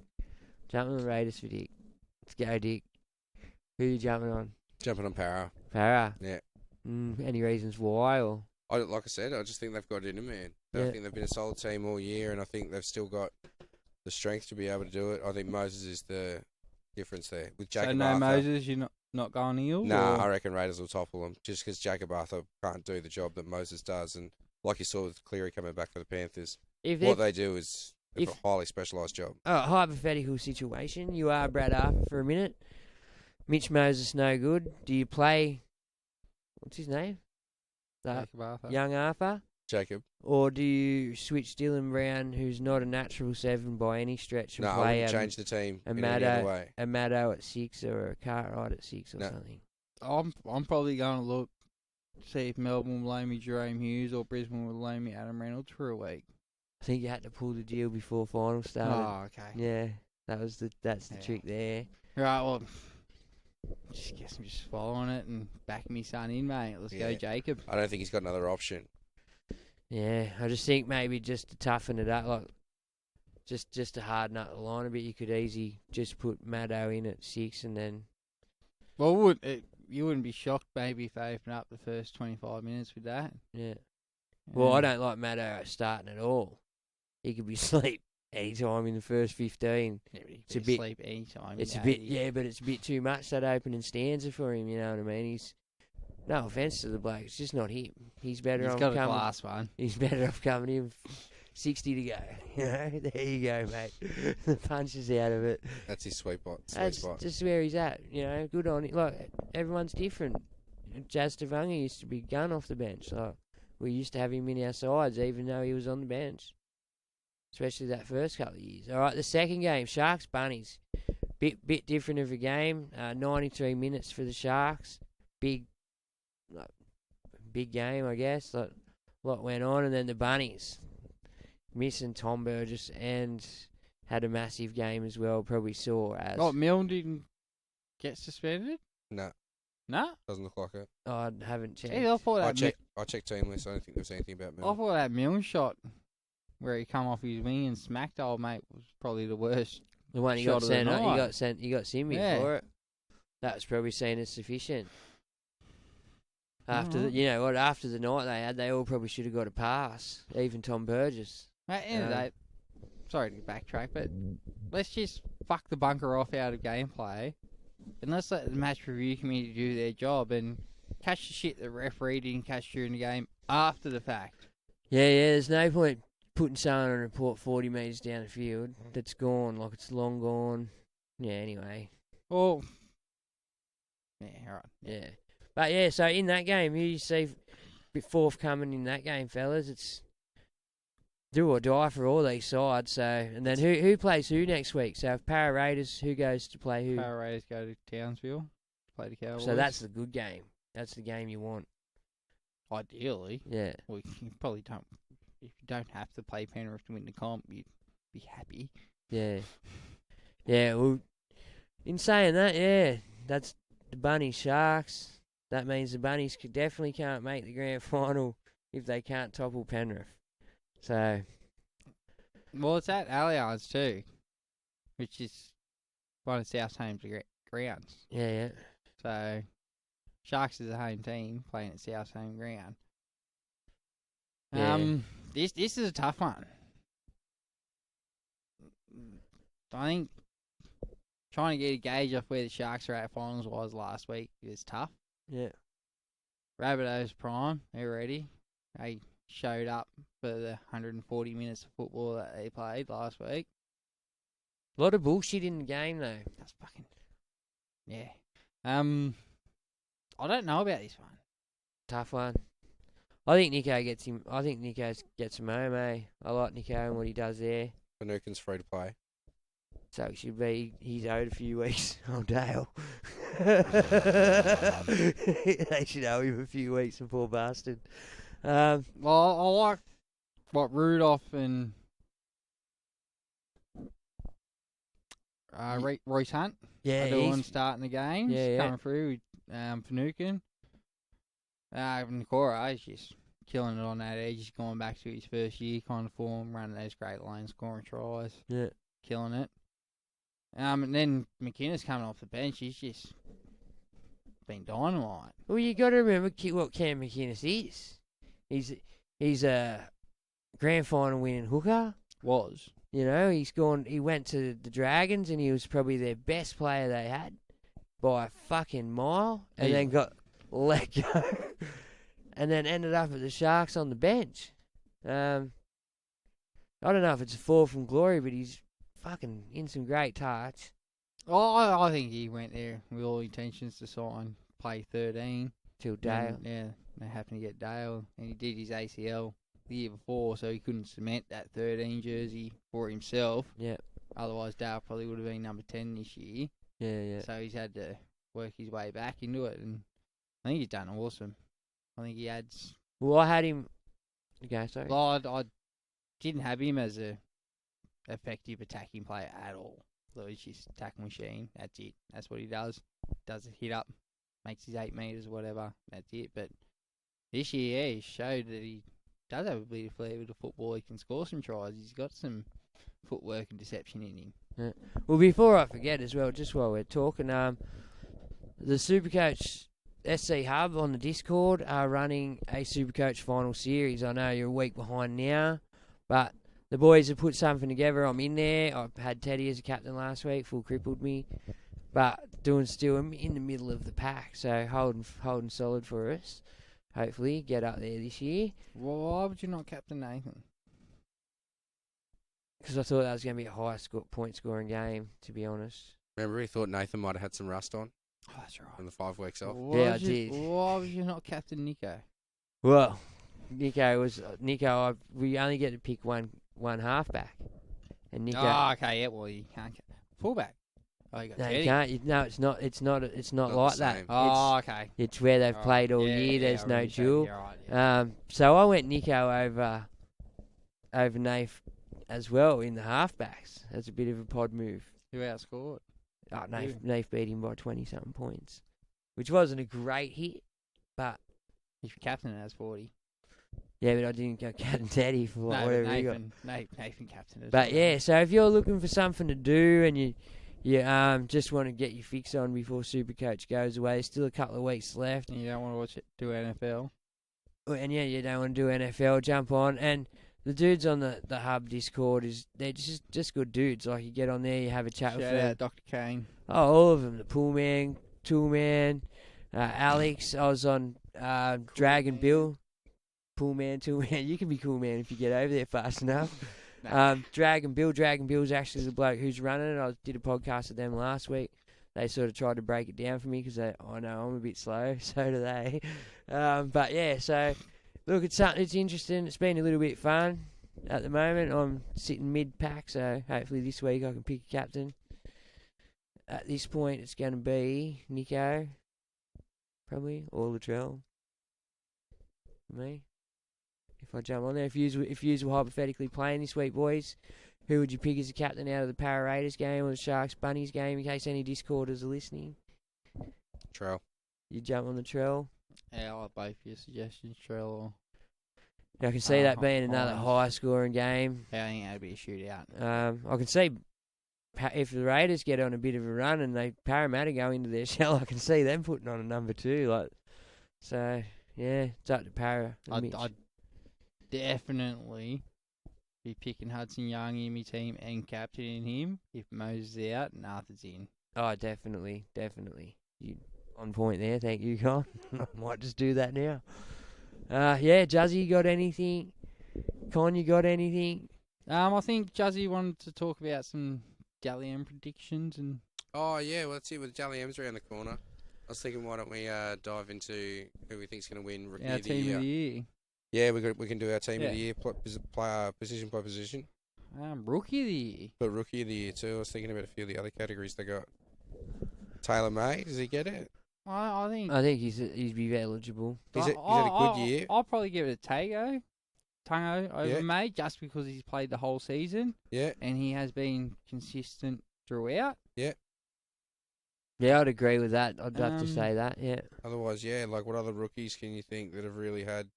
Let's go, Dick. Who are you jumping on? Jumping on Para. Para? Yeah. Any reasons why? Or Like I said, I just think they've got it in them, man. Yeah. I think they've been a solid team all year, and I think they've still got the strength to be able to do it. I think Moses is the difference there. With Jacob So no Arthur, Moses, you're not going Eels? Nah, or? I reckon Raiders will topple them just because Jacob Arthur can't do the job that Moses does. And like you saw with Cleary coming back for the Panthers, what they do is a highly specialised job. Hypothetical situation. You are Brad Arthur for a minute. Mitch Moses no good. Do you play, what's his name? Jacob Arthur. Young Arthur? Jacob. Or do you switch Dylan Brown, who's not a natural 7 by any stretch, and No, I play wouldn't change the team in any other way. a Maddo at 6 or a Cartwright at 6 or something? I'm probably going to look, see if Melbourne will loan me Jerome Hughes or Brisbane will loan me Adam Reynolds for a week. I think you had to pull the deal before final started. Oh, okay. Yeah, that's the trick there. Right, well, guess I'm just following it and backing me son in, mate. Let's go, Jacob. I don't think he's got another option. Yeah, I just think maybe just to toughen it up, like just to harden up the line a bit, you could easily just put Maddo in at 6 and then. Well, you wouldn't be shocked maybe if they open up the first 25 minutes with that. Yeah. Well, I don't like Maddo starting at all. He could be asleep any time in the first 15. Yeah, It's a bit sleep any time. It's a bit, but it's a bit too much that opening stanza for him. You know what I mean? He's no offense to the bloke, it's just not him. He's better He's off got a coming. class one. He's better off coming in 60 to go. You know, there you go, mate. The punches out of it. That's his sweet spot. That's just where he's at. You know, good on him. Like everyone's different. Jazz Tavanga used to be gun off the bench. Like we used to have him in our sides, even though he was on the bench. Especially that first couple of years. All right, the second game, Sharks Bunnies, bit different of a game. 93 minutes for the Sharks. Big game, I guess. A lot went on, and then the Bunnies missing Tom Burgess and had a massive game as well. Probably saw as. Oh, Milne didn't get suspended? No. No? Doesn't look like it. I haven't checked. Gee, I thought I that checked team list. I don't think there was anything about I Milne. thought that Milne shot where he come off his wing and smacked old mate was probably the worst. The one he shot got of the sent. night. He got Simmy Yeah. for it. That was probably seen as sufficient. After Alright. after the night they had, they all probably should have got a pass. Even Tom Burgess. At the end of the day, sorry to backtrack, but let's just fuck the bunker off out of gameplay and let's let the match review committee do their job and catch the shit the referee didn't catch during the game after the fact. Yeah. There's no point putting someone on a report 40 metres down the field that's gone, like it's long gone. Yeah. Anyway. Well, yeah, all right. Yeah. But yeah, so in that game, who you see forthcoming in that game, fellas? It's do or die for all these sides. So, and then who plays who next week? So if Para Raiders, who goes to play who? Power Raiders go to Townsville, play the Cowboys. So that's the good game. That's the game you want. ideally. Yeah. Well, you probably don't. If you don't have to play Penrith to win the comp, you'd be happy. Yeah. Yeah, well, in saying that, yeah, that's the Bunnies Sharks. That means the Bunnies definitely can't make the grand final if they can't topple Penrith. So, Well, it's at Allianz too, which is one of South's home grounds. yeah. So, Sharks is a home team playing at South's home ground. Yeah. This is a tough one. I think trying to get a gauge off where the Sharks are at finals wise last week is tough. Yeah. Rabbitohs prime, they're ready. They showed up for the 140 minutes of football that they played last week. A lot of bullshit in the game, though. That's fucking... Yeah. I don't know about this one. Tough one. I think Nico gets him. I think Nico gets him home, eh? I like Nico and what he does there. Finucane's free to play. So it should be, he's owed a few weeks. Oh, Dale. They should owe him a few weeks, the poor bastard. Well, I like what Rudolph and Royce Hunt are doing starting the games. Coming through with Finucane. Nikora is just killing it on that edge. He's going back to his first year kind of form, running those great lanes, scoring tries. Yeah. Killing it. And then McInnes coming off the bench. He's just been dynamite. Well, you got to remember what Cam McInnes is. He's a grand final winning hooker. Was. You know, he went to the Dragons and he was probably their best player they had by a fucking mile, and then got let go and then ended up at the Sharks on the bench. I don't know if it's a fall from glory, but he's fucking in some great touch. Oh, I think he went there with all intentions to play 13. Till Dale. They happened to get Dale, and he did his ACL the year before, so he couldn't cement that 13 jersey for himself. Yeah. Otherwise, Dale probably would have been number 10 this year. Yeah. So he's had to work his way back into it, and I think he's done awesome. I think he adds... Well, I had him... Okay, sorry. Well, I didn't have him as a effective attacking player at all. So he's just a tackle machine. That's it. That's what he does. Does a hit up, makes his 8 metres or whatever. That's it. But this year, he showed that he does have a bit of flair with the football. He can score some tries. He's got some footwork and deception in him. Yeah. Well, before I forget as well, just while we're talking, the Supercoach SC Hub on the Discord are running a Supercoach final series. I know you're a week behind now, but the boys have put something together. I'm in there. I've had Teddy as a captain last week, full crippled me, but still in the middle of the pack, so holding solid for us. Hopefully, get up there this year. Well, why would you not captain Nathan? Because I thought that was going to be a high point scoring game, to be honest. Remember, he thought Nathan might have had some rust on Oh, that's right. from the 5 weeks off. Yeah, I did. Why would you not captain Nico? Well, Nico, we only get to pick one halfback. And Nico... Oh, okay, yeah, well, you can't... Fullback. Oh, you got No, Teddy. you can't. No, it's not Not like the that. same. Oh, okay. It's where they've played all Yeah, year. yeah, There's I no remember you duel. saying, yeah, right, yeah. So I went Nico over Nath as well in the halfbacks. That's a bit of a pod move. Who outscored? Oh, Nath beat him by 20-something points, which wasn't a great hit, but... If your captain has 40. Yeah, but I didn't go captain Teddy for whatever he got. Nathan captain as But well. yeah, so if you're looking for something to do and you just want to get your fix on before Supercoach goes away, still a couple of weeks left. And you don't want to watch it do NFL? And yeah, you don't want to do NFL, jump on. And the dudes on the Hub Discord, they're just good dudes. Like, you get on there, you have a chat with Shout them. out Dr. Kane. Oh, all of them. The Pool Man, Tool Man, Alex. I was on Dragon Bill. Pool Man, Tool Man. You can be Cool Man if you get over there fast enough. Dragon Bill's actually the bloke who's running it. I did a podcast with them last week. They sort of tried to break it down for me because I know I'm a bit slow, so do they. But yeah, so look, it's interesting. It's been a little bit fun at the moment. I'm sitting mid-pack, so hopefully this week I can pick a captain. At this point, it's going to be Nico, probably, or Latrell. Me. If I jump on there, if you were hypothetically playing this week, boys, who would you pick as a captain out of the Para Raiders game or the Sharks Bunnies game, in case any Discorders are listening? Trell. You jump on the Trell. Yeah, I like both your suggestions, Trell or... I can see that being another high-scoring game. Yeah, I think that'd be a shootout. I can see if the Raiders get on a bit of a run and Parramatta go into their shell, I can see them putting on a number 2. So, yeah, it's up to Para. I'd definitely be picking Hudson Young in my team and captaining him if Moses is out and Arthur's in. Oh, definitely. You on point there. Thank you, Con. I might just do that now. Yeah, Juzzy, you got anything? Con, you got anything? I think Juzzy wanted to talk about some Dally M predictions and. Oh, yeah, well, that's it with Dally M's around the corner. I was thinking, why don't we dive into who we think's going to win Rookie Our of the team Year? of the year. Yeah, we can do our team Yeah. of the year, position by position. Rookie of the year. But Rookie of the Year, too. I was thinking about a few of the other categories they got. Taylor May, does he get it? I think. I think he'd be eligible. He's had a good year. I'll probably give it a Tango over Yeah. May, just because he's played the whole season Yeah, and he has been consistent throughout. Yeah, I'd agree with that. I'd have to Um, say that, yeah. otherwise, yeah, like what other rookies can you think that have really had...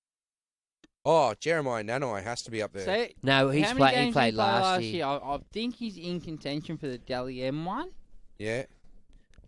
Oh, Jeremiah Nanai has to be up there. See, No, how many he games played did he play last year. I think he's in contention for the Dally M one. Yeah.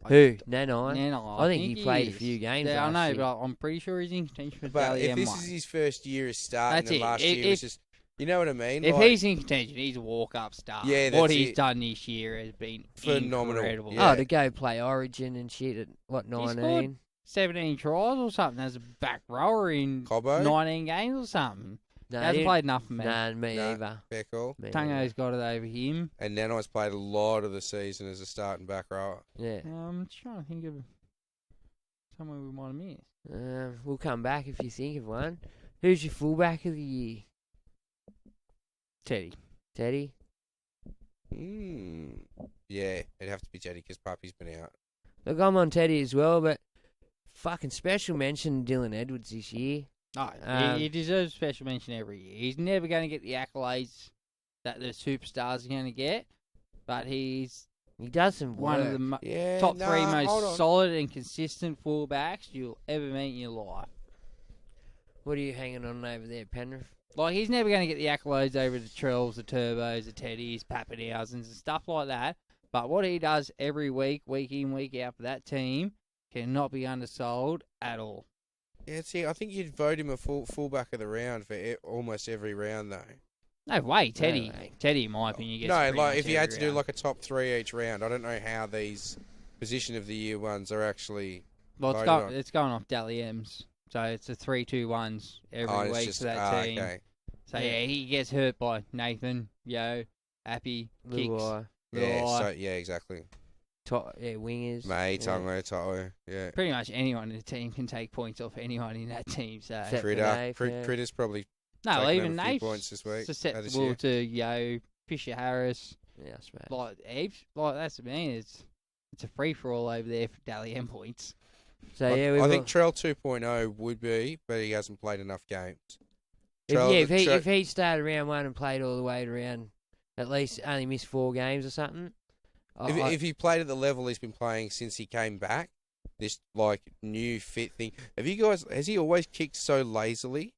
Who? Nanai? Nanai, I think he played a is. few games Yeah, I last know, year. but I'm pretty sure he's in contention for the But Dally if M this one. is his first year as starting That's and it. last If- year was if- just... You know what I mean? If Like, he's in contention, he's a walk-up star. Yeah, what that's he's it. done this year has been Phenomenal. incredible. Yeah. Oh, to go play Origin and shit at, what, He 19? 17 tries or something as a back rower in Cobbo? 19 games or something. No, He hasn't played enough for me. Nah, me Nah. either. Fair call. Me Tango's got it over him. And Nanai's played a lot of the season as a starting back rower. either. Yeah. I'm trying to think of someone we might have missed. We'll come back if you think of one. Who's your fullback of the year? Teddy. Teddy? Yeah, it'd have to be Jetty because Puppy's been out. Look, I'm on Teddy as well, but fucking special mention Dylan Edwards this year. Oh, Um, he deserves special mention every year. He's never going to get the accolades that the superstars are going to get, but he's He does some one work. of the Yeah, top three hold most on. solid and consistent fullbacks you'll ever meet in your life. What are you hanging on over there, Penrith? Like, he's never going to get the accolades over the Trells, the Turbos, the Teddys, Pappenhausens and stuff like that. But what he does every week, week in, week out for that team, cannot be undersold at all. Yeah, see, I think you'd vote him a fullback of the round for almost every round, though. No way, Teddy. No way. Teddy, in my opinion, gets No, pretty like much if you had to every do round. like a top three each round, I don't know how these position of the year ones are actually. Well, voted on. it's going off Dally M's. So it's the 3-2-1s every it's week just for that team. okay. So yeah, he gets hurt by Nathan, Yo, Appy, Kicks. Luai. Yeah, Luai. so yeah, exactly. Wingers. May, Yeah. Tongo, Toto, yeah. Pretty much anyone in the team can take points off anyone in that team. So Except for Critter, Nave, yeah. Critter's probably no, taken even over a few Nate's points this week, this susceptible year. to Yo, Fisher Harris, Yeah, that's right. like Eves. Like that's what I mean. It's a free for all over there for Dally M points. So I, yeah, I think Trell 2.0 would be, but he hasn't played enough games. if he started round one and played all the way to round, at least only missed 4 games or something. If he played at the level he's been playing since he came back, this like new fit thing. Has he always kicked so lazily?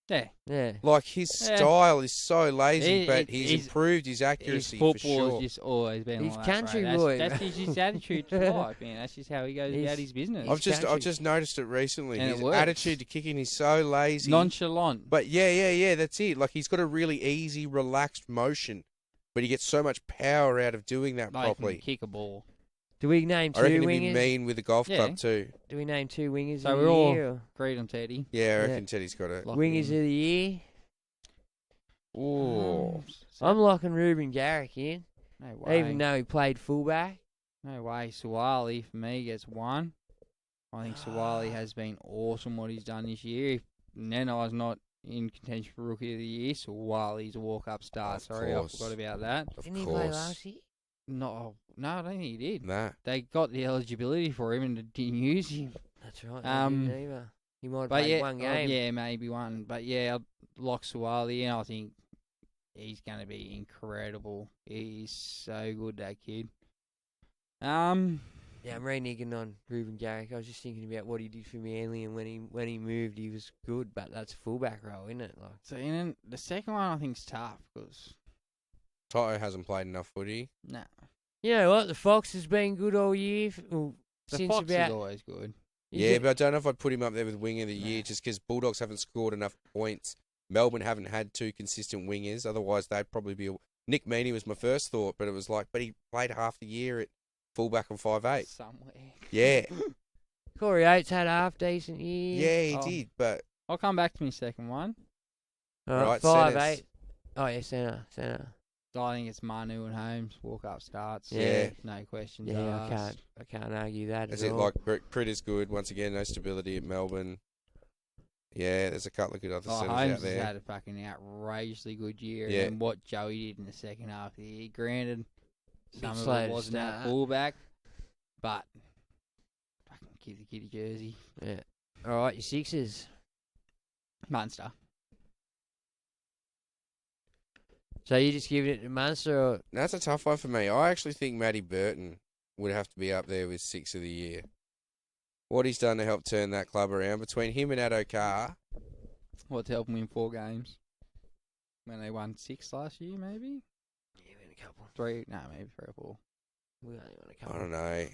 Yeah. Like his Yeah. style is so lazy, but He's- he's improved his His accuracy for football sure. has just always been He's like that, country bro. boy, That's bro. just his attitude to life, man. That's just how he goes He's- about his business. I've country. just noticed it recently. And it His works. attitude to kicking is so lazy. Nonchalant. But yeah, that's it. Like he's got a really easy, relaxed motion, but he gets so much power out of doing that Like, he can properly. kick a ball. Do we name I 2 reckon he'd be wingers? mean with the golf Yeah. club too. Do we name 2 wingers So of we're the all- year? Great on Teddy. Yeah, I Yeah. reckon Teddy's got it. Lock Wingers of in. the year? Oh, I'm locking Ruben Garrick in, No way. even though he played fullback. No way. Sawali, for me, gets 1. I think Sawali has been awesome what he's done this year. If Nenai's not in contention for Rookie of the Year, Sawali's a walk-up star. Of Sorry, course. I forgot about that. of Didn't he play course. last year? No, I don't think he did. Nah. They got the eligibility for him and didn't use him. That's right. Um, He didn't either. He might have But played yeah, one game. yeah, maybe one. But yeah, I'd lock Sawali in. I think he's going to be incredible. He's so good, that kid. Yeah, I'm reneging on Ruben Garrick. I was just thinking about what he did for Manly, and when he moved, he was good. But that's a fullback role, isn't it? Like, So then the second one I think's tough because Toto hasn't played enough footy. no, you know what? The Fox has been good all year. the Since Fox about is always good. Yeah, but I don't know if I'd put him up there with Wing of the Year just because Bulldogs haven't scored enough points. Melbourne haven't had 2 consistent wingers. Otherwise, they'd probably be... Nick Meaney was my first thought, but it was like... But he played half the year at fullback and 5'8". Somewhere. Yeah. Corey Oates had a half decent year. Yeah, he Oh. did, but I'll come back to my second one. Right, 5, centres. 8. Oh, yeah, centre. I think it's Manu and Holmes. Walk up starts. Yeah. No questions Yeah, asked. I can't argue that Is at it all. like Critter's good? Once again, no stability at Melbourne. Yeah, there's a couple of good other centres Holmes out there. has had a fucking outrageously good year. Yeah. And what Joey did in the second half of the year, granted, some of slow it to wasn't at start. fullback, but fucking give the kid a jersey. Yeah. All right, your Sixers. Munster. So you just giving it to Munster, or That's a tough one for me. I actually think Matty Burton would have to be up there with 6 of the year. What he's done to help turn that club around between him and Addo Carr. What's helped him win 4 games? When they won 6 last year, maybe? yeah, we had a couple. 3? No, maybe 3 or 4. We only won a I couple. don't know.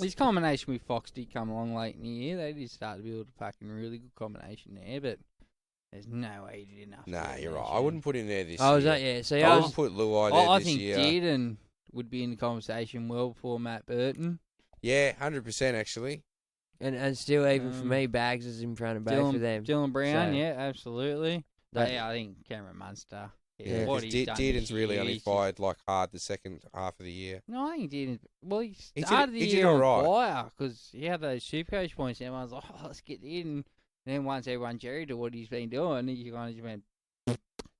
His combination with Fox did come along late in the year. They did start to build a fucking really good combination there, but there's no way he did enough. Nah, you're right. I wouldn't put him there this Oh, year. was that? Yeah. So I I wouldn't was. put Luai there I this think year. Dearden would be in the conversation well before Matt Burton. Yeah, 100% actually. And still, even for me, Bags is in front of both of them. Dylan Brown, So- yeah, absolutely. That- But yeah, I think Cameron Munster. Yeah, what because he's done Dearden's this really year, only he's fired like hard the second half of the year. No, I think Dearden. Well, he did- started he the did year on alright. fire because he had those Supercoach points. And everyone's like, oh, let's get Dearden. And then once everyone jerried to what he's been doing, he kind of just went,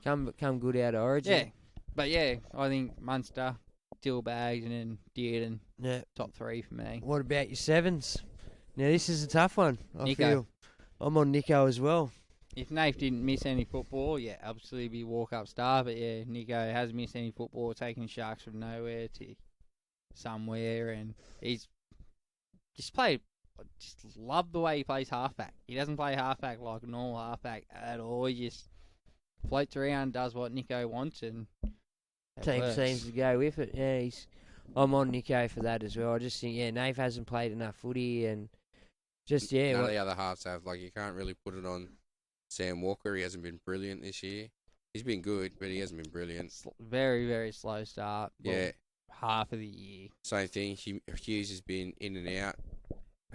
Come good out of Origin. yeah. But yeah, I think Munster, Dill Bags, and then Dearden, Yeah. top 3 for me. What about your sevens? Now this is a tough one. I Nico. feel I'm on Nico as well. If Nath didn't miss any football, yeah, absolutely be walk-up star. But yeah, Nico hasn't missed any football, taking Sharks from nowhere to somewhere, and he's just played. I just love the way he plays halfback. He doesn't play halfback like a normal halfback at all. He just floats around, does what Nico wants, and it Team works. seems to go with it. Yeah, I'm on Nico for that as well. I just think Nath hasn't played enough footy and just None of the other halves have. Like, you can't really put it on Sam Walker. He hasn't been brilliant this year. He's been good, but he hasn't been brilliant. Very, very slow start. Well, Yeah, half of the year. same thing. Hughes has been in and out.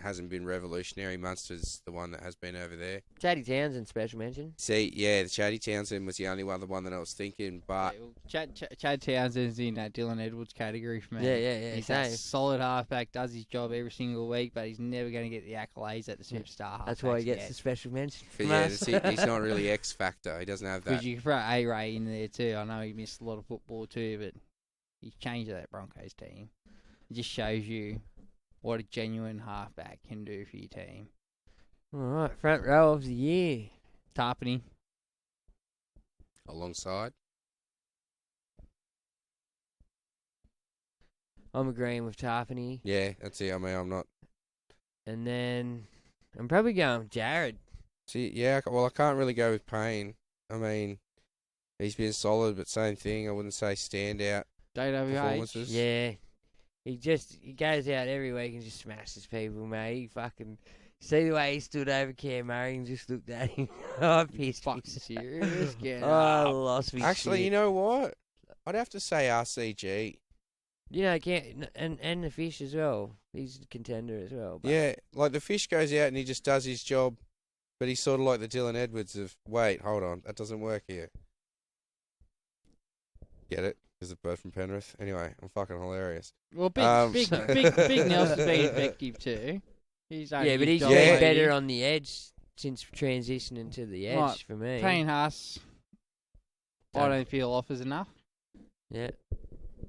Hasn't been revolutionary. Munster's the one that has been over there. Chatty Townsend special mention. See, yeah, the Chatty Townsend was the only other one that I was thinking, but Yeah, well, Chad Townsend's in that Dylan Edwards category for me. Yeah, He's same. a solid halfback, does his job every single week, but he's never going to get the accolades that the superstar halfbacks That's why he gets get. the special mention. but from yeah, us. he's not really X factor. He doesn't have that. Because you can throw A-Ray in there too. I know he missed a lot of football too, but he's changed that Broncos team. It just shows you what a genuine halfback can do for your team. All right, front row of the year. Tarpany. Alongside. I'm agreeing with Tarpany. Yeah, that's it. I mean, I'm not. And then I'm probably going with Jared. See, yeah, well, I can't really go with Payne. I mean, he's been solid, but same thing. I wouldn't say standout JWH. performances. Yeah. He goes out every week and just smashes people, mate. He fucking see the way he stood over Cam Murray and just looked at him. I pissed Fucking myself. serious. Get I up. lost me. Actually, shit. you know what? I'd have to say RCG. And the Fish as well. He's a contender as well. But Yeah, like the Fish goes out and he just does his job, but he's sort of like the Dylan Edwards of, wait, hold on, that doesn't work here. Get it? There's a bird from Penrith. Anyway, I'm fucking hilarious. Well, big sorry. Nelson's been effective too. He's only yeah, but he's Yeah. been better on the edge since transitioning to the edge Right. for me. Payne Haas, I Done. don't feel offers enough. Yeah.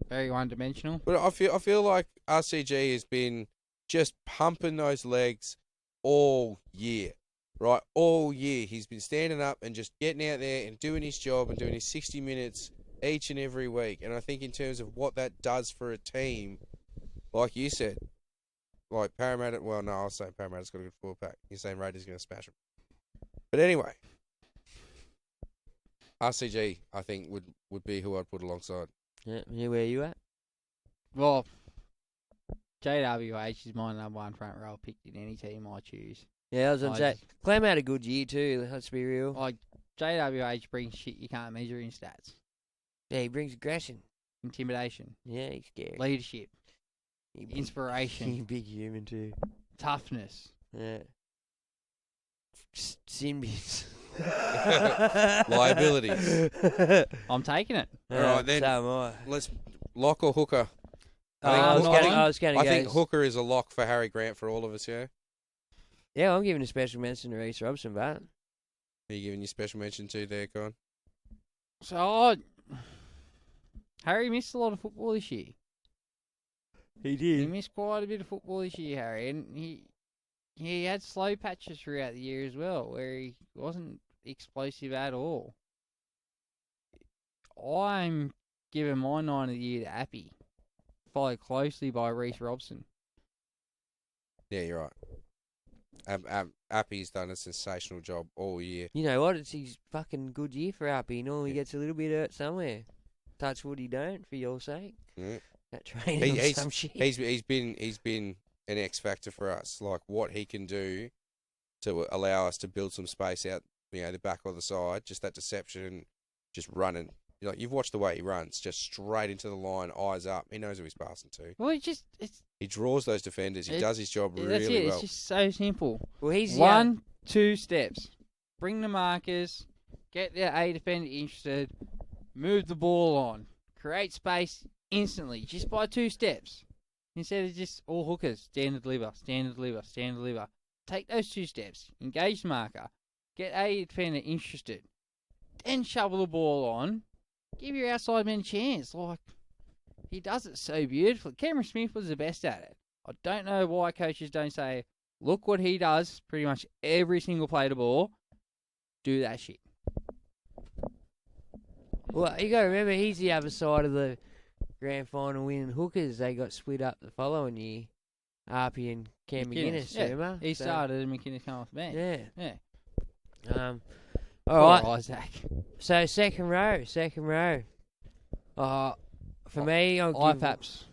Very one-dimensional. But I feel like RCG has been just pumping those legs all year, right? All year. He's been standing up and just getting out there and doing his job and doing his 60 minutes each and every week. And I think in terms of what that does for a team, like you said, like Parramatta, well, no, I'll say Parramatta's got a good full pack. You're saying Raiders going to smash them. But anyway, RCG, I think, would be who I'd put alongside. Yeah, where you at? Well, JWH is my number one front row picked in any team I choose. Yeah, I was going I to say, just- Clem had a good year too, let's be real. Like, JWH brings shit you can't measure in stats. Yeah, he brings aggression. Intimidation, Yeah, he's scary. leadership, He big- inspiration, He big human too. toughness. Yeah. Sin bins. Liabilities. I'm taking it. All right, then. So am I. Let's lock or hooker. I was going to go. I think hooker is a lock for Harry Grant for all of us, yeah? Yeah, I'm giving a special mention to Reece Robson, but Are you giving your special mention to there, Con? So, Harry missed a lot of football this year. he He missed quite a bit of football this year, Harry, and he had slow patches throughout the year as well, where he wasn't explosive at all. I'm giving my 9 of the year to Appy, followed closely by Reece Robson. Yeah, you're right. Appy's done a sensational job all year. You know what? It's his fucking good year for Appy. He normally gets a little bit hurt somewhere. Touch wood he don't, for your sake. Yeah. That training or some shit. He's been an X factor for us. Like what he can do to allow us to build some space out, the back or the side, just that deception and just running. You've watched the way he runs, just straight into the line, eyes up. He knows who he's passing to. Well, he draws those defenders. He does his job really that's it. well. It's just so simple. Well, he's 1, 2 steps. Bring the markers. Get the A defender interested. Move the ball on. Create space instantly, just by 2 steps. Instead of just all hookers. Stand and deliver, stand and deliver, stand and deliver. Take those 2 steps. Engage the marker. Get A defender interested. Then shovel the ball on. Give your outside man a chance. Like, he does it so beautifully. Cameron Smith was the best at it. I don't know why coaches don't say, look what he does pretty much every single play the ball. Do that shit. Well, you got to remember, he's the other side of the grand final winning hookers. They got split up the following year. Arpey and Cam McGuinness, remember? He started and McInnes come off the bench. Yeah. All right. Isaac. So, second row. For me, I'll give... IPAP's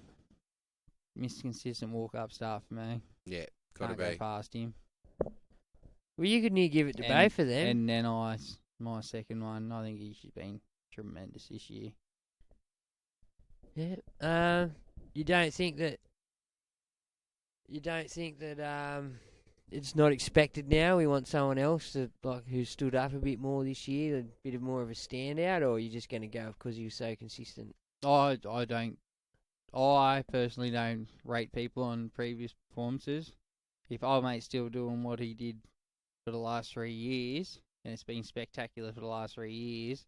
missed consistent walk-up start for me. Yeah, got to Can't be. go past him. Well, you could near give it to both of them. And then my second one, I think he's been tremendous this year. Yeah. You don't think that it's not expected now? We want someone else who stood up a bit more this year, a bit more of a standout, or are you just going to go because he was so consistent? I personally don't rate people on previous performances. If old mate's still doing what he did for the last 3 years, and it's been spectacular for the last 3 years,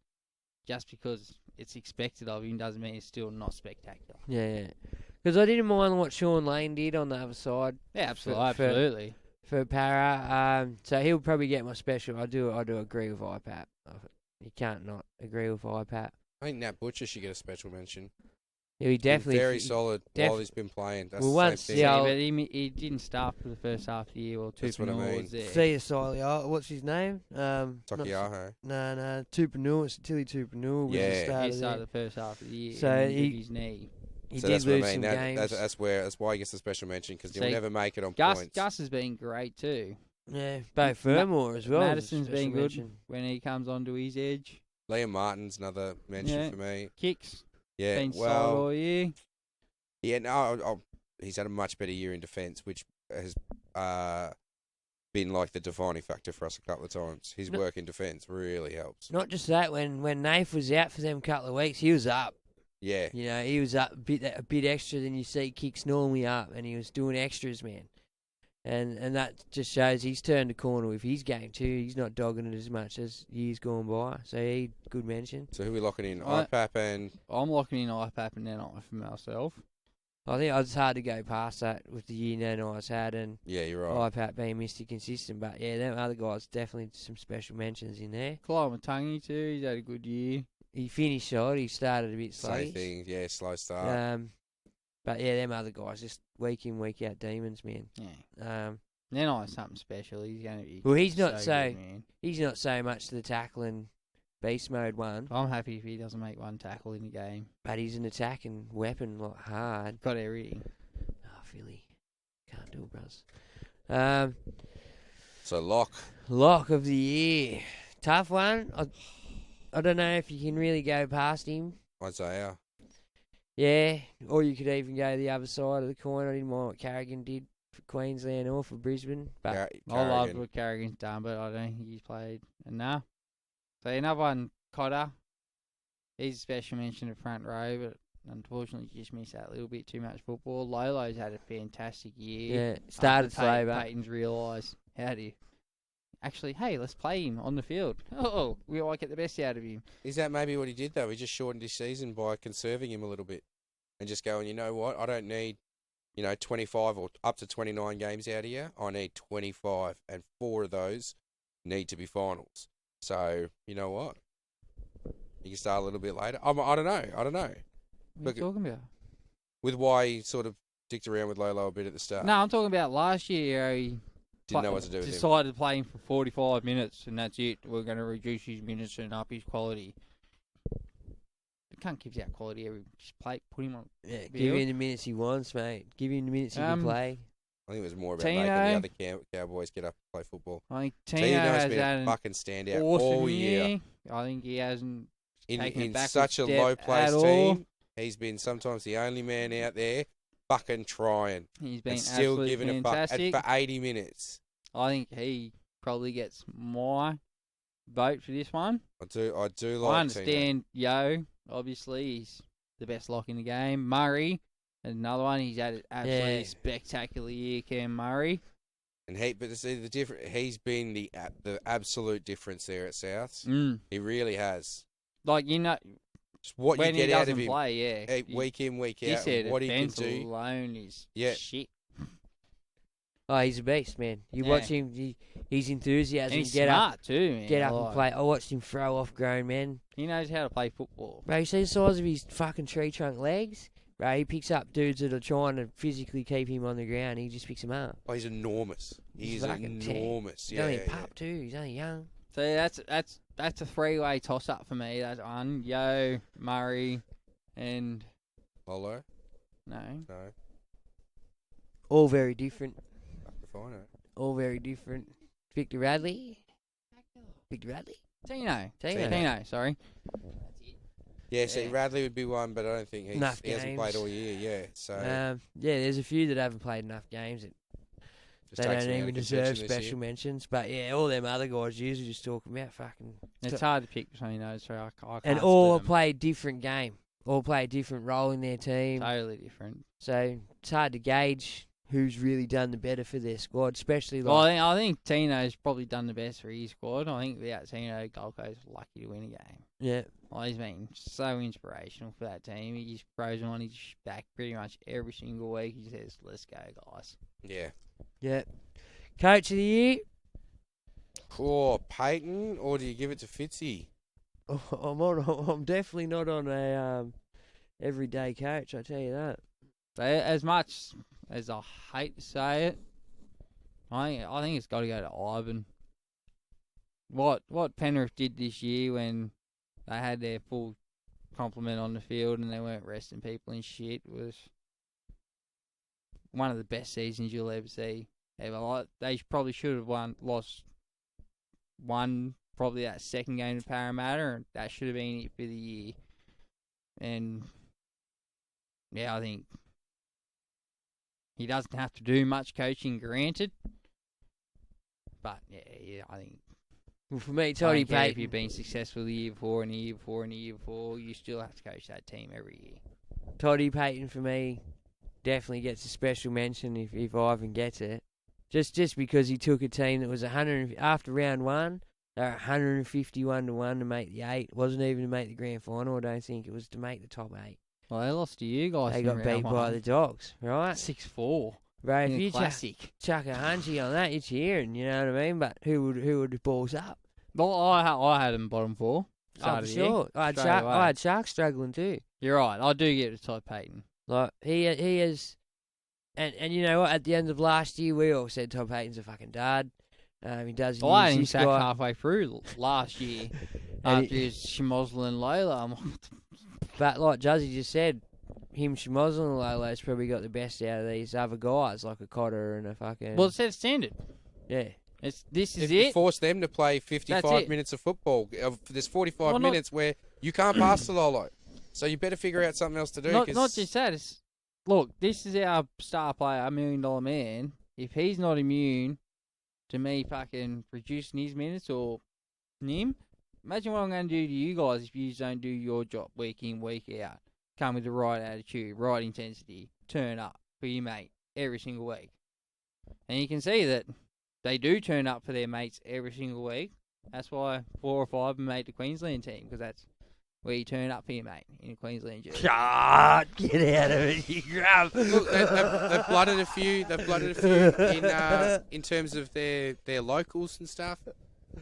just because it's expected of him doesn't mean it's still not spectacular. Yeah. Because I didn't mind what Sean Lane did on the other side. Yeah, absolutely. For Para. So he'll probably get my special. I do agree with IPAP. You can't not agree with IPAP. I think Nat Butcher should get a special mention. Yeah, he definitely... Very solid while he's been playing. That's well, the once same thing. Yeah, but he didn't start for the first half of the year. Well, That's what I Tupanua mean. was there. See Solia, what's his name? Takiaho. No, Tupanua, Tilly Tupanua was the starter. He started the first half of the year. So and he did his knee. He So did that's what I lose mean. some games. That's why he gets a special mention, because he'll See, never make it on Gus points. Gus has been great too. Yeah, Bo Fermor as well. Madison's been good mention. when he comes onto his edge. Liam Martin's another mention for me. Kicks. Yeah, Been solid all year. Yeah, no, he's had a much better year in defence, which has been like the defining factor for us a couple of times. His work in defence really helps. Not just that, when Nath was out for them couple of weeks, he was up. Yeah. You know, he was up a bit extra than you see Kicks normally up, and he was doing extras, man. And that just shows he's turned a corner with his game too. He's not dogging it as much as years gone by. So good mention. So who are we locking in? IPAP and... I'm locking in IPAP and then I for myself. I think it's hard to go past that with the year Nanoi's had, and yeah, you're right. IPAP being Mr. Consistent. But yeah, them other guys, definitely some special mentions in there. Kyle Matangi too, he's had a good year. He finished solid. He started a bit slow. Same thing, yeah, slow start. But yeah, them other guys, just week in, week out demons, man. Yeah. Nanoi's something special. He's going to be. Well, he's not good, man. He's not so much to the tackling beast mode one. I'm happy if he doesn't make one tackle in the game. But he's an attacking weapon, hard. Got everything. Oh, Philly. Can't do it, bros. So lock of the year. Tough one. I don't know if you can really go past him. Isaiah. Yeah, or you could even go the other side of the coin. I didn't mind what Carrigan did for Queensland or for Brisbane. But I love what Carrigan's done, but I don't think he's played enough. So another one, Cotter. He's a special mention in front row, but unfortunately just missed that little bit too much football. Lolo's had a fantastic year. yeah, started slow, but Payton's realised, how do you... Actually, hey, let's play him on the field. Oh, we might get the best out of him. Is that maybe what he did, though? He just shortened his season by conserving him a little bit and just going, you know what, I don't need, 25 or up to 29 games out of you. I need 25, and 4 of those need to be finals. So, you know what? You can start a little bit later. I don't know. What are you talking about? With why he sort of dicked around with Lolo a bit at the start. No, I'm talking about last year. He Didn't know what to do with him. decided to play him for 45 minutes, and that's it. We're going to reduce his minutes and up his quality. You can't give out quality every play. Put him on. yeah, give him the minutes he wants, mate. Give him the minutes he can play. I think it was more about Tino, making the other Cowboys get up and play football. I think Tino Tino's has been had a an fucking standout awesome all year. I think he hasn't taken it In backwards such a step low-placed at all. team, he's been sometimes the only man out there fucking trying. He's been And still absolutely giving a fuck fantastic. for 80 minutes. I think he probably gets my vote for this one. I do like I understand Yo, obviously, he's the best lock in the game. Murray, another one. He's had an absolutely Yeah. spectacular year, Cam Murray. Tino. But see the different. He's been the absolute difference there at Souths. He really has. Like, Just what when you get he out doesn't of him, play, yeah. week in, week You out, said what he can defense do. alone is Yeah. shit. Oh, he's a beast, man. You Yeah. watch him, his enthusiasm, And he's get smart up, too, man. get up Like, and play. I watched him throw off grown men. He knows how to play football. Bro, you see the size of his fucking tree trunk legs? Bro, he picks up dudes that are trying to physically keep him on the ground. He just picks them up. Oh, he's enormous. He He's is fucking enormous. He's Yeah, only a yeah, pup too. He's only young. So that's a three-way toss-up for me. That's one. Yo, Murray, and... Lolo? No. No. All very different. Fuck if I know. All very different. Victor Radley. Tino, sorry. Yeah, see, Yeah. Radley would be one, but I don't think he hasn't games. played all year. Yeah, so Yeah, there's a few that haven't played enough games. That just they takes don't him out even of deserve contention this special year. mentions. But yeah, all them other guys usually just talking about fucking. It's hard to pick between those three. I can't And split all them. play a different game. All play a different role in their team. Totally different. So it's hard to gauge who's really done the better for their squad, especially Well, like. I think Tino's probably done the best for his squad. I think without Tino, Gold Coast are lucky to win a game. Yeah. Well, he's been so inspirational for that team. He just throws on his back pretty much every single week. He says, "Let's go, guys." Yeah. Yeah. Coach of the year. Oh, Peyton, or do you give it to Fitzy? I'm definitely not on a everyday coach. I tell you that. So as much as I hate to say it, I think it's got to go to Ivan. What Penrith did this year when they had their full complement on the field and they weren't resting people and shit was one of the best seasons you'll ever see. Ever. They probably should have lost probably that second game to Parramatta, and that should have been it for the year. And yeah, I think he doesn't have to do much coaching, granted. But yeah, I think. Well, for me, I Toddy don't care if Payton. you've been successful the year before and the year before and the year before, you still have to coach that team every year. Toddy Payton for me definitely gets a special mention if Ivan gets it. Just because he took a team that was 100 after round one, they were 151 to 1 to make the 8. It wasn't even to make the grand final, I don't think. It was to make the top 8. Well, they lost to you guys. They in got round beat by one. the Dogs, right? 6-4. Bro, In if a you classic. chuck a hunchy on that, you're cheering, you know what I mean? But who would balls up? Well, I had them bottom 4. Oh, Start for of the year. sure. I Straight away. had Sharks struggling too. You're right. I do get it to Todd Payton. Like he is, and you know what? At the end of last year, we all said Todd Payton's a fucking dud. He does. Well, I had him use sacked guy. halfway through last year And after his Schmozzle and Lola. I'm like, But like Juzzy just said, him, Schmozzle and Lolo's probably got the best out of these other guys, like a Cotter and a fucking. well, it said standard. yeah. This is If you it. force them to play That's 55 it. minutes of football, there's 45 Well, not- minutes where you can't pass to Lolo. So you better figure out something else to do. Not 'cause just that. Look, this is our star player, $1 million man. if he's not immune to me fucking reducing his minutes or him, imagine what I'm going to do to you guys if you don't do your job week in, week out. Come with the right attitude, right intensity, turn up for your mate every single week. And you can see that they do turn up for their mates every single week. That's why 4 or 5 of them made the Queensland team, because that's where you turn up for your mate in a Queensland jersey. Get out of it, you grub. Look, they've blooded a few. They've blooded a few in terms of their locals and stuff.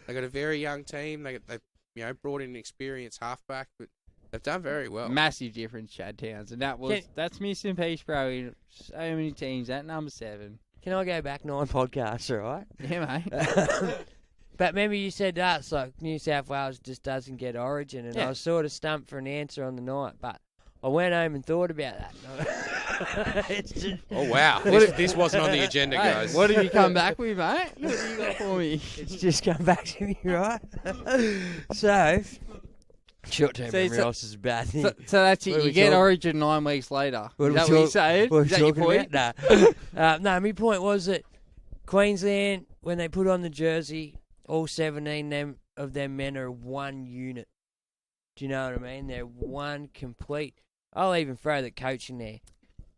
They got a very young team. They brought in an experienced halfback, but they've done very well. Massive difference, Chad Towns, and that's missing piece, bro. In so many teams at number 7. Can I go back 9 podcasts, all right? Yeah, mate. But remember you said that's like New South Wales just doesn't get Origin, and I was sort of stumped for an answer on the night, but I went home and thought about that. It's just, Oh, wow. This wasn't on the agenda, guys. What have you come back with, mate? What have you got for me? it's just come back to me, right? So, short-term memory loss is a bad thing. So that's it. What are You we get talking- Origin 9 weeks later. What Is are that we what you talk- saying? What are Is we that your talking point? about? No, my point was that Queensland, when they put on the jersey, all 17 of them men are one unit. Do you know what I mean? They're one complete. I'll even throw the coach in there.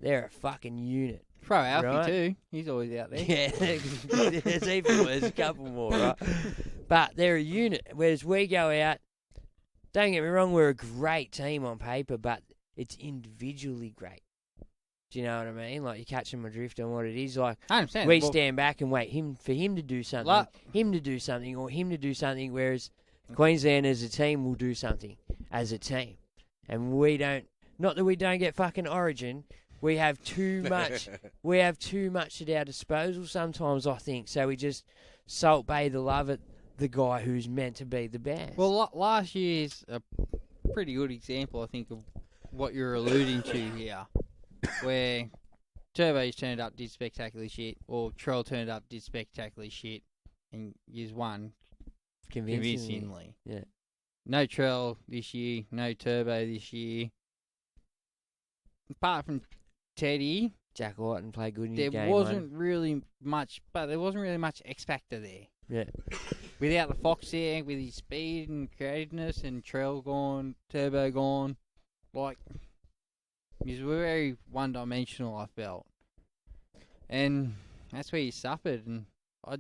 They're a fucking unit. Throw Alfie Right. too. He's always out there. Yeah, there's a couple more, right? But they're a unit. Whereas we go out, don't get me wrong, we're a great team on paper, but it's individually great. Do you know what I mean? Like, you're catching my drift on what it is. Like, 100%. we Well, stand back and wait for him to do something, Like- him to do something, whereas Queensland as a team will do something as a team. And we don't, not that we don't get fucking Origin, we have too much at our disposal sometimes, I think. So we just salt bay the love at the guy who's meant to be the best. Well, last year's a pretty good example, I think, of what you're alluding to here, where Turbo's turned up, did spectacularly shit, or Trell turned up, did spectacularly shit, and he's won convincingly. Yeah. No Trell this year, no Turbo this year. Apart from Teddy, Jack Whiten played good in his there game. wasn't really much X factor there. Yeah. Without the Fox there, with his speed and creativeness, and Trell gone, Turbo gone, like, he was very one-dimensional, I felt. And that's where he suffered, and I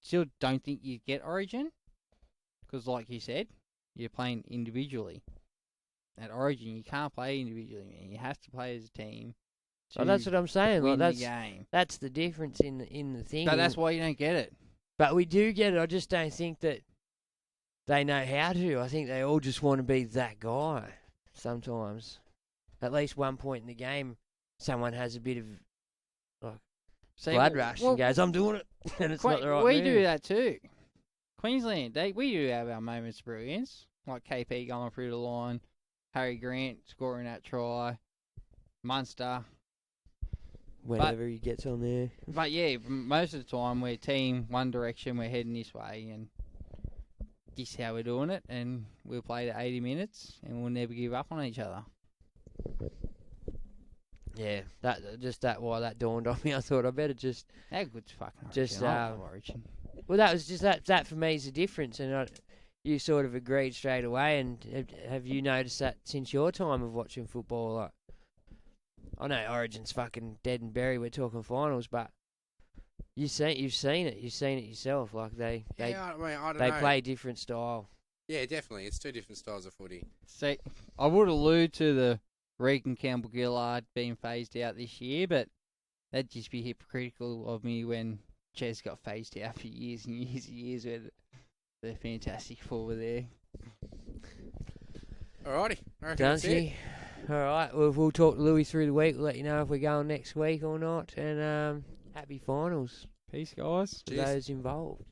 still don't think you get Origin, because like you said, you're playing individually. At Origin, you can't play individually, man. You have to play as a team. So that's what I'm saying. Win Like, the game. that's the difference in the thing. But that's why you don't get it. But we do get it. I just don't think that they know how to. I think they all just want to be that guy sometimes. At least one point in the game, someone has a bit of blood rush and goes, I'm doing it. And it's not the right We move. do that too. Queensland, we do have our moments of brilliance. Like KP going through the line, Harry Grant scoring that try, Munster. Whenever he gets on there. But yeah, most of the time we're team, one direction, we're heading this way, and this is how we're doing it, and we'll play to 80 minutes, and we'll never give up on each other. Yeah, why that dawned on me. I thought I better just. How good's fucking Origin? Just, I love Origin. Well, that was just that for me is the difference, and you sort of agreed straight away. And have you noticed that since your time of watching football? Like, I know Origin's fucking dead and buried. We're talking finals, but you've seen it. You've seen it yourself. Like they I don't they know. play different style. Yeah, definitely. It's two different styles of footy. See, I would allude to the Regan Campbell-Gillard being phased out this year, but that'd just be hypocritical of me when Ches got phased out for years and years and years with the fantastic forward there. Alrighty. I reckon that's it. Dunsey. All right. Well, we'll talk to Louis through the week. We'll let you know if we're going next week or not. And happy finals Peace, guys. to Cheers. those involved.